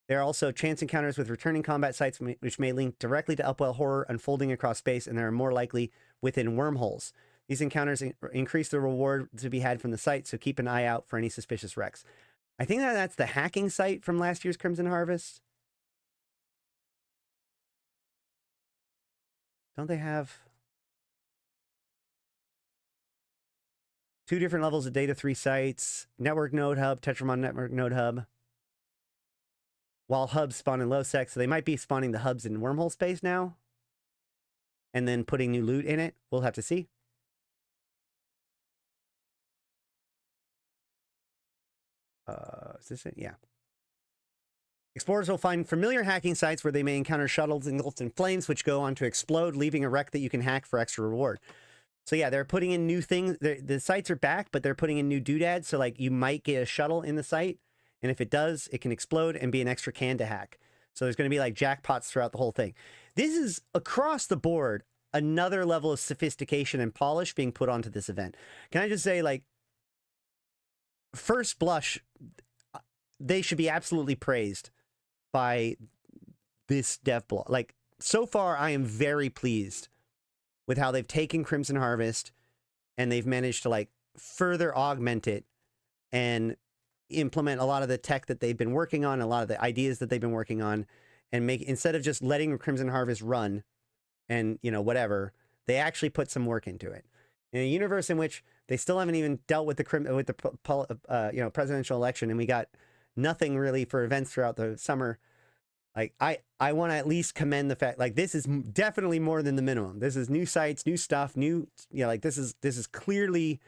There are also chance encounters with returning combat sites which may link directly to Upwell horror unfolding across space, and they are more likely within wormholes. These encounters increase the reward to be had from the site, so keep an eye out for any suspicious wrecks. I think that's the hacking site from last year's Crimson Harvest. Don't they have 2 different levels of data, 3 sites, network node hub, Tetramon network node hub, while hubs spawn in low sec, so they might be spawning the hubs in wormhole space now and then putting new loot in it. We'll have to see. Is this it? Yeah. Explorers will find familiar hacking sites where they may encounter shuttles engulfed in flames, which go on to explode, leaving a wreck that you can hack for extra reward. So yeah, they're putting in new things. The sites are back, but they're putting in new doodads. So like you might get a shuttle in the site, and if it does, it can explode and be an extra can to hack. So there's going to be like jackpots throughout the whole thing. This is across the board another level of sophistication and polish being put onto this event. Can I just say, like, first blush, they should be absolutely praised by this dev blog. Like, so far, I am very pleased with how they've taken Crimson Harvest and they've managed to like further augment it and implement a lot of the tech that they've been working on, a lot of the ideas that they've been working on, and make, instead of just letting Crimson Harvest run and, you know, whatever, they actually put some work into it. In a universe in which they still haven't even dealt with the you know, presidential election, and we got nothing really for events throughout the summer. Like, I want to at least commend the fact, like, this is definitely more than the minimum. This is new sites, new stuff, new, you know, like, this is clearly,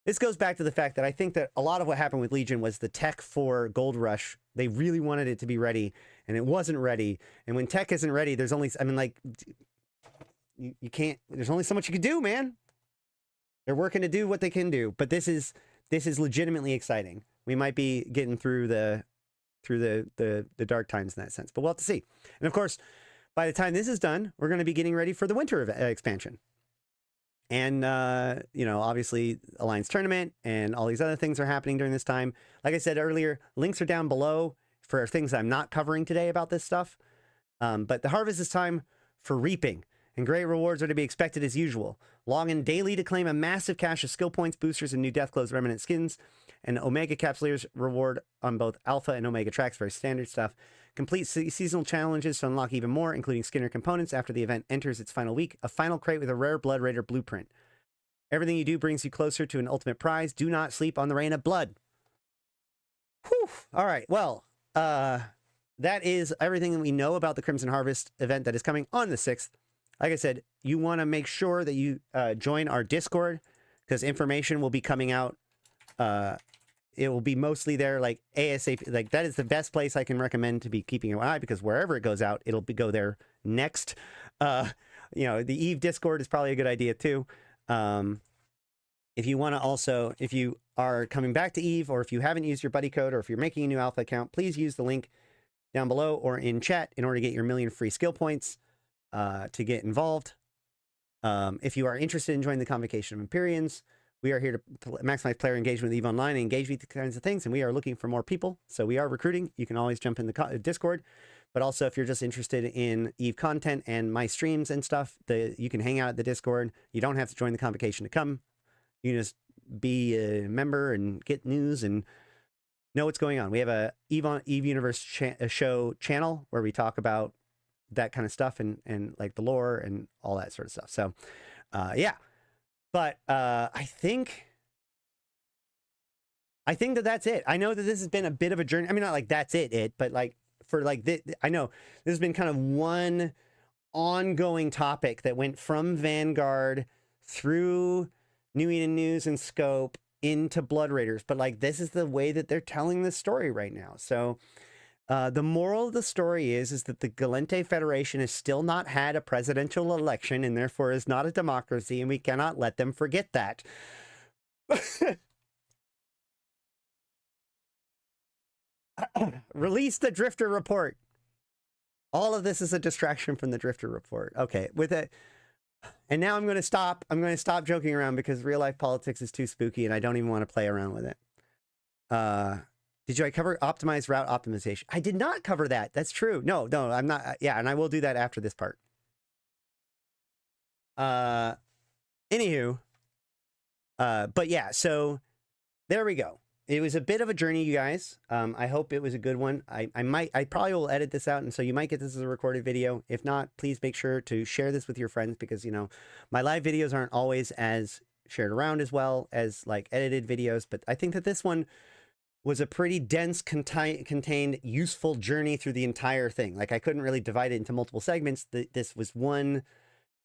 this goes back to the fact that I think that a lot of what happened with Legion was the tech for Gold Rush. They really wanted it to be ready, and it wasn't ready. And when tech isn't ready, there's only, I mean, like, you can't, there's only so much you can do, man. They're working to do what they can do, but this is legitimately exciting. We might be getting through the dark times in that sense, but we'll have to see. And of course, by the time this is done, we're going to be getting ready for the winter expansion. And, you know, obviously Alliance Tournament and all these other things are happening during this time. Like I said earlier, links are down below for things I'm not covering today about this stuff. But the harvest is time for reaping, and great rewards are to be expected as usual. Log in daily to claim a massive cache of skill points, boosters, and new Deathclaws Remnant skins, and Omega Capsuleers reward on both Alpha and Omega tracks, very standard stuff. Complete seasonal challenges to unlock even more, including Skinner components after the event enters its final week, a final crate with a rare Blood Raider blueprint. Everything you do brings you closer to an ultimate prize. Do not sleep on the rain of blood. Whew. All right, well, that is everything that we know about the Crimson Harvest event that is coming on the 6th. Like I said, you want to make sure that you join our Discord. because information will be coming out. It will be mostly there like ASAP. Like that is the best place I can recommend to be keeping an eye, because wherever it goes out, it'll go there next. You know, the Eve Discord is probably a good idea too. If you want to also, if you are coming back to Eve, or if you haven't used your buddy code, or if you're making a new alpha account, please use the link down below or in chat in order to get your 1,000,000 free skill points to get involved. If you are interested in joining the Convocation of Empyreans, we are here to maximize player engagement with EVE Online and engage with these kinds of things, and we are looking for more people. So we are recruiting. You can always jump in the Discord. But also, if you're just interested in EVE content and my streams and stuff, you can hang out at the Discord. You don't have to join the Convocation to come. You can just be a member and get news and know what's going on. We have a EVE Universe show channel where we talk about that kind of stuff and like the lore and all that sort of stuff. So, yeah. But I think that that's it. I know that this has been a bit of a journey. I mean, not like that's it, but like for like this, I know this has been kind of one ongoing topic that went from Vanguard through New Eden News and Scope into Blood Raiders. But like this is the way that they're telling this story right now. So the moral of the story is that the Gallente Federation has still not had a presidential election and therefore is not a democracy, and we cannot let them forget that. Release the Drifter Report. All of this is a distraction from the Drifter Report. Okay, with it. And now I'm going to stop. I'm going to stop joking around because real life politics is too spooky and I don't even want to play around with it. Did I cover optimized route optimization? I did not cover that. That's true. No, I'm not. Yeah, and I will do that after this part. Anywho. But yeah, so there we go. It was a bit of a journey, you guys. I hope it was a good one. I probably will edit this out, and so you might get this as a recorded video. If not, please make sure to share this with your friends, because, you know, my live videos aren't always as shared around as well as like edited videos, but I think that this one was a pretty dense, contained, useful journey through the entire thing. Like I couldn't really divide it into multiple segments. This was one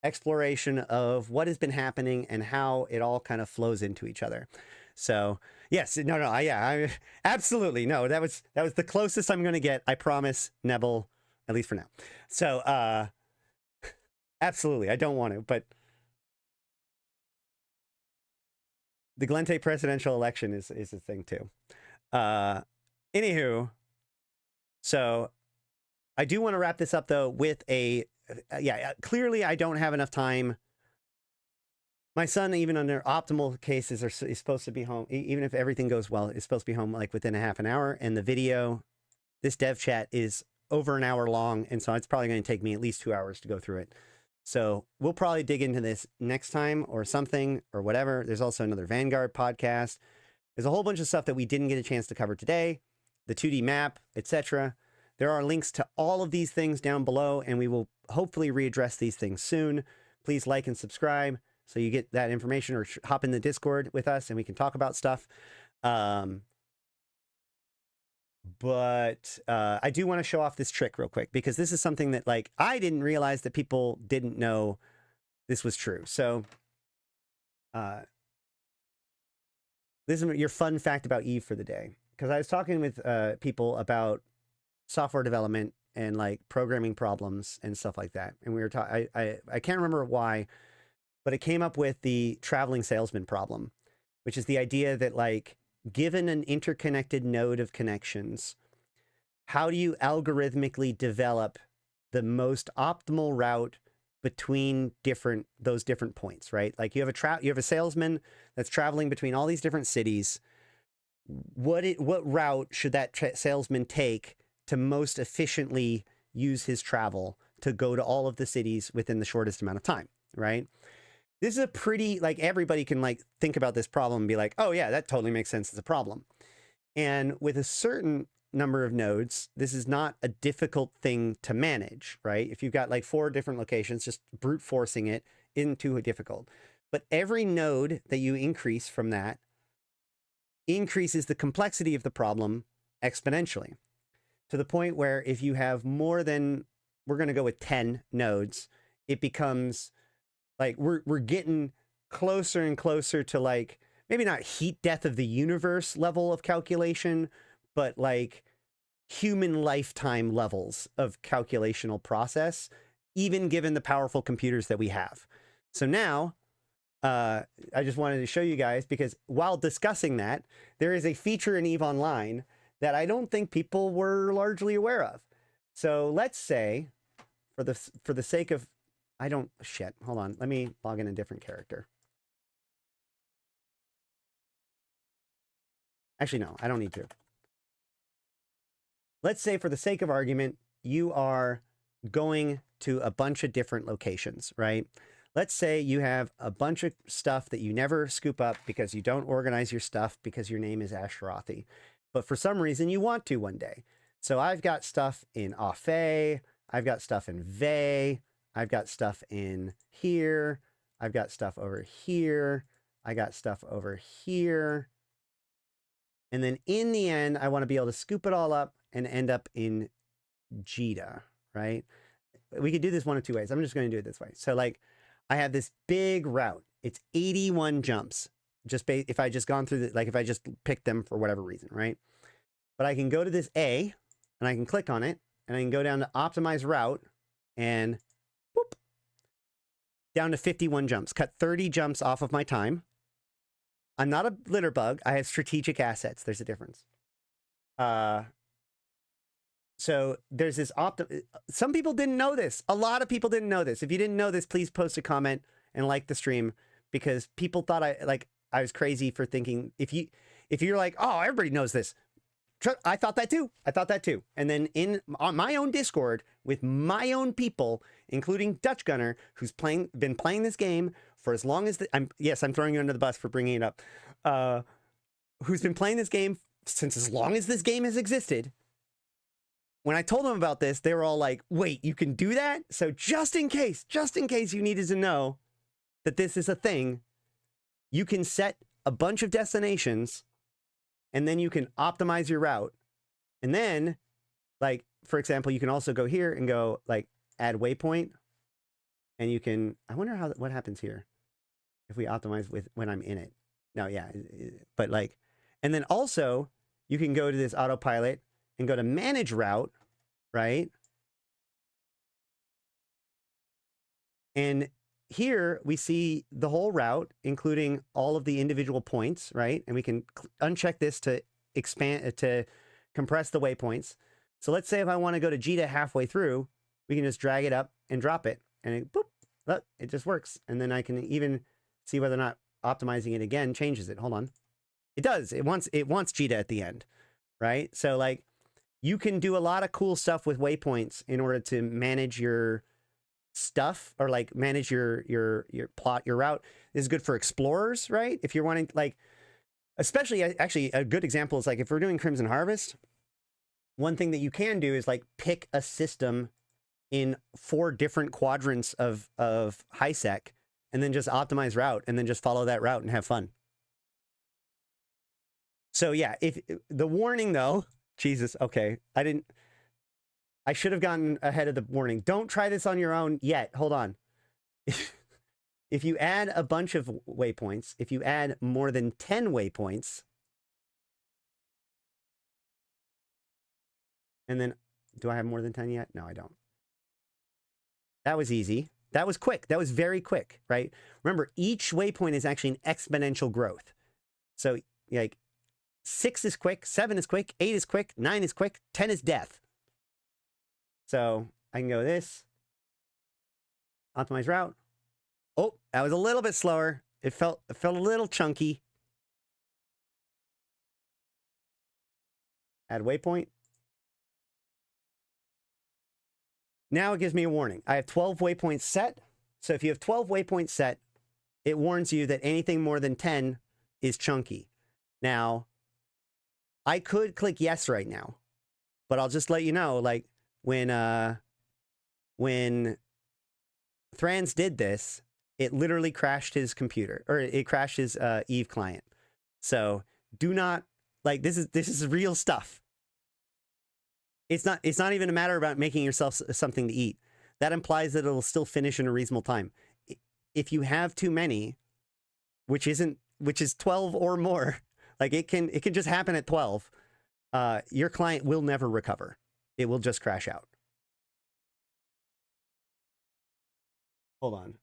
exploration of what has been happening and how it all kind of flows into each other. So yes, I absolutely no. That was the closest I'm going to get. I promise, Nebel, at least for now. So absolutely, I don't want to, but the Gallente presidential election is a thing too. Anywho, so I do want to wrap this up though with a clearly I don't have enough time. My son, even under optimal cases, is supposed to be home. Even if everything goes well, is supposed to be home like within a half an hour. And the video, this dev chat is over an hour long. And so it's probably going to take me at least 2 hours to go through it. So we'll probably dig into this next time or something or whatever. There's also another Vanguard podcast. There's a whole bunch of stuff that we didn't get a chance to cover today. The 2D map, etc. There are links to all of these things down below, and we will hopefully readdress these things soon. Please like and subscribe so you get that information, or hop in the Discord with us and we can talk about stuff. But I do want to show off this trick real quick, because this is something that like I didn't realize that people didn't know this was true. So this is your fun fact about Eve for the day, because I was talking with people about software development and like programming problems and stuff like that, and we were talking. I can't remember why, but it came up with the traveling salesman problem, which is the idea that like, given an interconnected node of connections, how do you algorithmically develop the most optimal route between those different points, right? Like you have a salesman that's traveling between all these different cities. What route should that salesman take to most efficiently use his travel to go to all of the cities within the shortest amount of time, right? This is a pretty, like, everybody can like think about this problem and be like, oh yeah, that totally makes sense as a problem. And with a certain number of nodes, this is not a difficult thing to manage, right? If you've got like 4 different locations, just brute forcing it isn't too difficult. But every node that you increase from that increases the complexity of the problem exponentially, to the point where if you have more than, we're going to go with 10 nodes, it becomes like we're getting closer and closer to like, maybe not heat death of the universe level of calculation, but like human lifetime levels of calculational process, even given the powerful computers that we have. So now, I just wanted to show you guys, because while discussing that, there is a feature in EVE Online that I don't think people were largely aware of. So let's say, for the sake of, hold on, let me log in a different character. Actually, no, I don't need to. Let's say, for the sake of argument, you are going to a bunch of different locations, right? Let's say you have a bunch of stuff that you never scoop up because you don't organize your stuff because your name is Ashtarothi. But for some reason, you want to one day. So I've got stuff in Afei, I've got stuff in Vey, I've got stuff in here, I've got stuff over here, I got stuff over here. And then in the end, I want to be able to scoop it all up and end up in Jita, right? We could do this one of two ways. I'm just going to do it this way. So like, I have this big route. It's 81 jumps. Just if I just gone through the, like if I just picked them for whatever reason, right? But I can go to this A and I can click on it and I can go down to optimize route and whoop, down to 51 jumps, cut 30 jumps off of my time. I'm not a litter bug. I have strategic assets. There's a difference. So there's this some people didn't know this. A lot of people didn't know this. If you didn't know this, please post a comment and like the stream, because people thought I was crazy for thinking, if you're like, oh, everybody knows this. I thought that too. I thought that too. And then on my own Discord with my own people, including Dutch Gunner, who's been playing this game for as long as I'm throwing you under the bus for bringing it up. Who's been playing this game since as long as this game has existed. When I told them about this, they were all like, wait, you can do that? So just in case you needed to know that this is a thing, you can set a bunch of destinations and then you can optimize your route. And then, like, for example, you can also go here and go like add waypoint, and you can, I wonder what happens here if we optimize with when I'm in it. No, yeah, but like, and then also you can go to this autopilot and go to manage route, right? And here we see the whole route, including all of the individual points, right? And we can uncheck this to expand, to compress the waypoints. So let's say if I want to go to Jita halfway through, we can just drag it up and drop it, and it, boop, look, it just works. And then I can even see whether or not optimizing it again changes it. Hold on. It does. It wants Jita at the end, right? So like, you can do a lot of cool stuff with waypoints in order to manage your stuff, or like manage your plot, your route. This is good for explorers, right? If you're wanting, like, especially, actually a good example is like if we're doing Crimson Harvest, one thing that you can do is like pick a system in 4 different quadrants of HiSec and then just optimize route and then just follow that route and have fun. So yeah, if the warning though, Jesus, okay, I should have gotten ahead of the warning. Don't try this on your own yet. Hold on. If you add a bunch of waypoints, if you add more than 10 waypoints, and then, do I have more than 10 yet? No, I don't. That was easy. That was quick. That was very quick, right? Remember, each waypoint is actually an exponential growth. So like 6 is quick, 7 is quick, 8 is quick, 9 is quick, 10 is death. So I can go this, optimize route. Oh, that was a little bit slower. It felt a little chunky. Add waypoint. Now it gives me a warning. I have 12 waypoints set. So if you have 12 waypoints set, it warns you that anything more than 10 is chunky. Now, I could click yes right now, but I'll just let you know, like, when Thran's did this, it literally crashed his computer, or it crashed his Eve client. So do not, like, this is real stuff. It's not even a matter about making yourself something to eat. That implies that it'll still finish in a reasonable time. If you have too many, which is 12 or more. Like it can just happen at 12. Your client will never recover. It will just crash out. Hold on.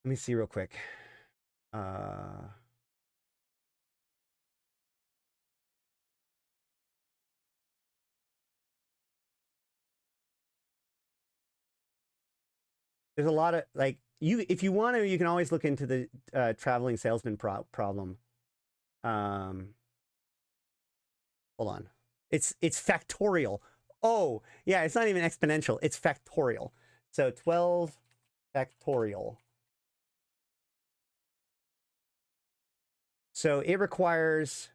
Let me see real quick. There's a lot of, like, if you want to, you can always look into the traveling salesman problem. Hold on. It's factorial. Oh, yeah, it's not even exponential. It's factorial. So 12 factorial. So it requires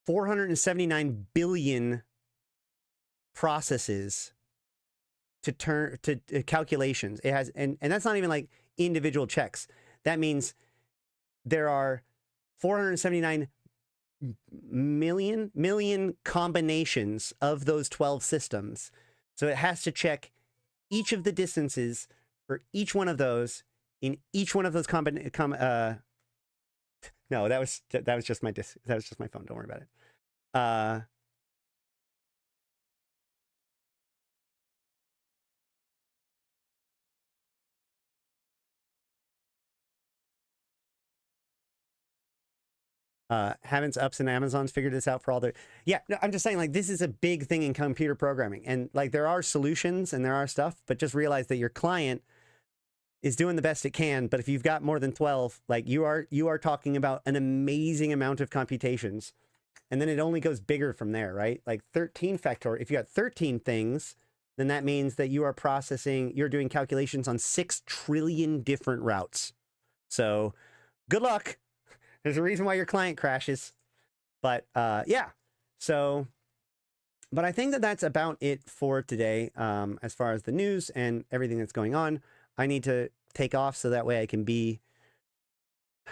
479 billion processes to turn to calculations. It has, and that's not even like individual checks. That means there are 479 million combinations of those 12 systems. So it has to check each of the distances for each one of those in each one of those no, that was just my phone. Don't worry about it. Haven't Ups and Amazons figured this out for all their... Yeah, no, I'm just saying, like, this is a big thing in computer programming. And, like, there are solutions and there are stuff, but just realize that your client is doing the best it can. But if you've got more than 12, like, you are talking about an amazing amount of computations. And then it only goes bigger from there, right? Like 13 factorial. If you got 13 things, then that means that you're doing calculations on 6 trillion different routes. So good luck. There's a reason why your client crashes. But yeah, so, but I think that that's about it for today as far as the news and everything that's going on. I need to take off so that way I can be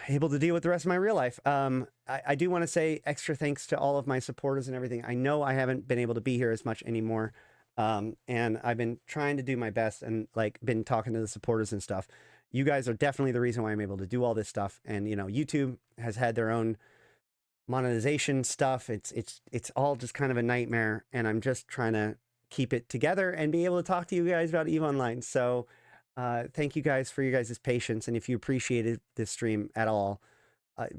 able to deal with the rest of my real life. I do want to say extra thanks to all of my supporters and everything. I know I haven't been able to be here as much anymore. And I've been trying to do my best and like been talking to the supporters and stuff. You guys are definitely the reason why I'm able to do all this stuff. And, you know, YouTube has had their own monetization stuff. It's all just kind of a nightmare. And I'm just trying to keep it together and be able to talk to you guys about EVE Online. So thank you guys for your guys' patience. And if you appreciated this stream at all,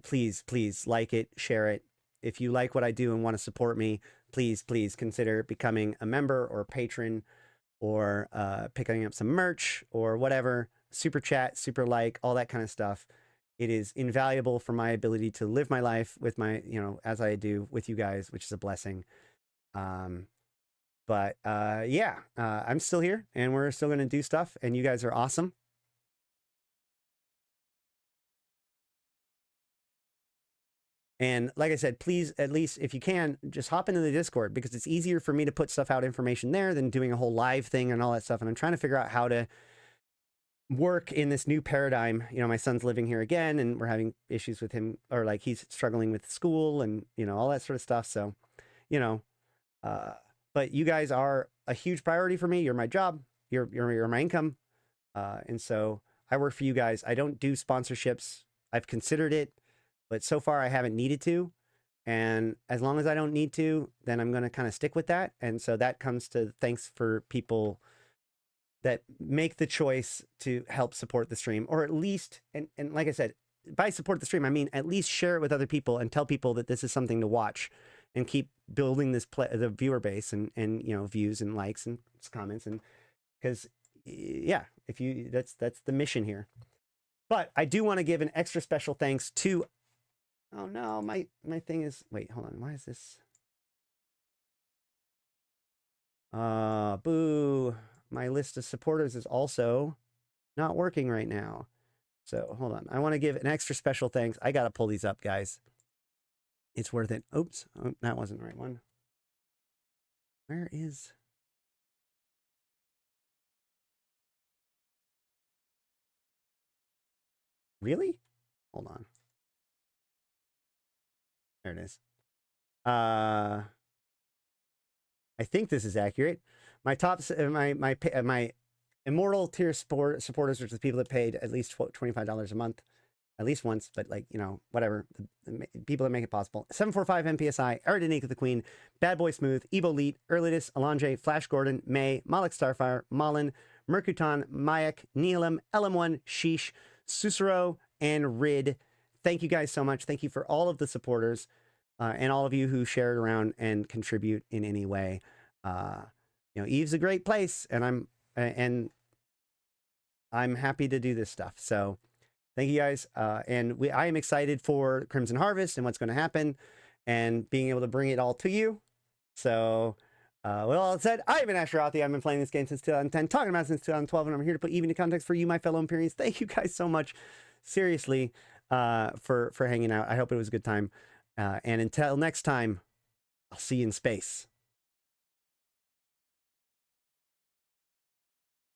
please like it, share it. If you like what I do and want to support me, please consider becoming a member or a patron or picking up some merch or whatever. Super chat, super like, all that kind of stuff. It is invaluable for my ability to live my life with my, you know, as I do with you guys, which is a blessing. But yeah, I'm still here and we're still going to do stuff and you guys are awesome. And like I said, please, at least if you can, just hop into the Discord because it's easier for me to put stuff out information there than doing a whole live thing and all that stuff. And I'm trying to figure out how to work in this new paradigm. You know, my son's living here again and we're having issues with him, or like he's struggling with school and, you know, all that sort of stuff. So, you know, but you guys are a huge priority for me. You're my job. You're my income. And so I work for you guys. I don't do sponsorships. I've considered it, but so far I haven't needed to. And as long as I don't need to, then I'm going to kind of stick with that. And so that comes to thanks for people that make the choice to help support the stream, or at least, and like I said, by support the stream, I mean, at least share it with other people and tell people that this is something to watch and keep building this the viewer base and, you know, views and likes and comments. And because yeah, if you, that's the mission here. But I do want to give an extra special thanks to, oh no, my thing is, wait, hold on. Why is this? Boo. My list of supporters is also not working right now. So hold on. I want to give an extra special thanks. I got to pull these up, guys. It's worth it. Oops. Oh, that wasn't the right one. Where is... Really? Hold on. There it is. I think this is accurate. My my Immortal tier supporters, which are the people that paid at least $25 a month, at least once, but like, you know, whatever. The people that make it possible. 745 MPSI, Arydanika the Queen, Bad Boy Smooth, Evo Elite, Erladis, Elange, Flash Gordon, May, Malak Starfire, Malin, Mercuton, Mayak, Neelam, LM1, Sheesh, Susuro, and Rid. Thank you guys so much. Thank you for all of the supporters and all of you who share it around and contribute in any way. You know, Eve's a great place, and I'm happy to do this stuff. So thank you guys. And I am excited for Crimson Harvest and what's going to happen and being able to bring it all to you. So, with all that said, I've been Ashrothi. I've been playing this game since 2010, talking about it since 2012, and I'm here to put Eve into context for you, my fellow Imperians. Thank you guys so much, seriously, for hanging out. I hope it was a good time. And until next time, I'll see you in space.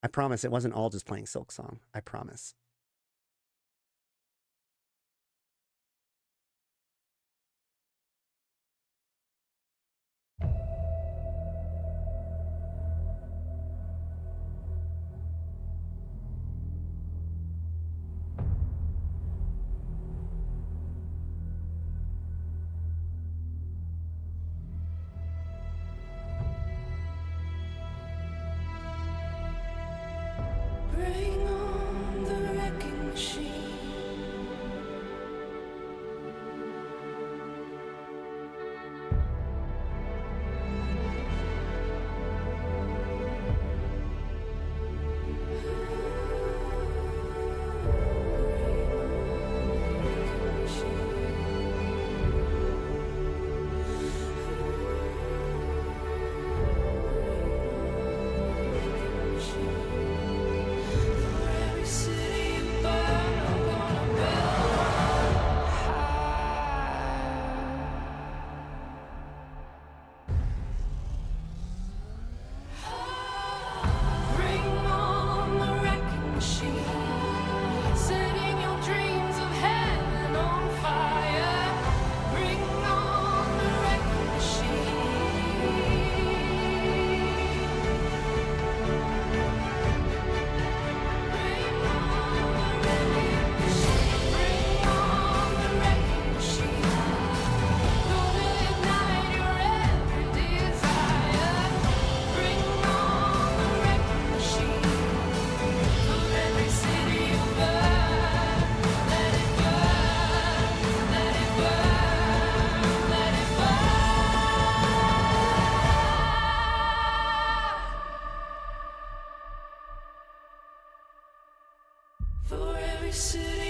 I promise it wasn't all just playing Silk Song. I promise. Bring on the wrecking machine. For every city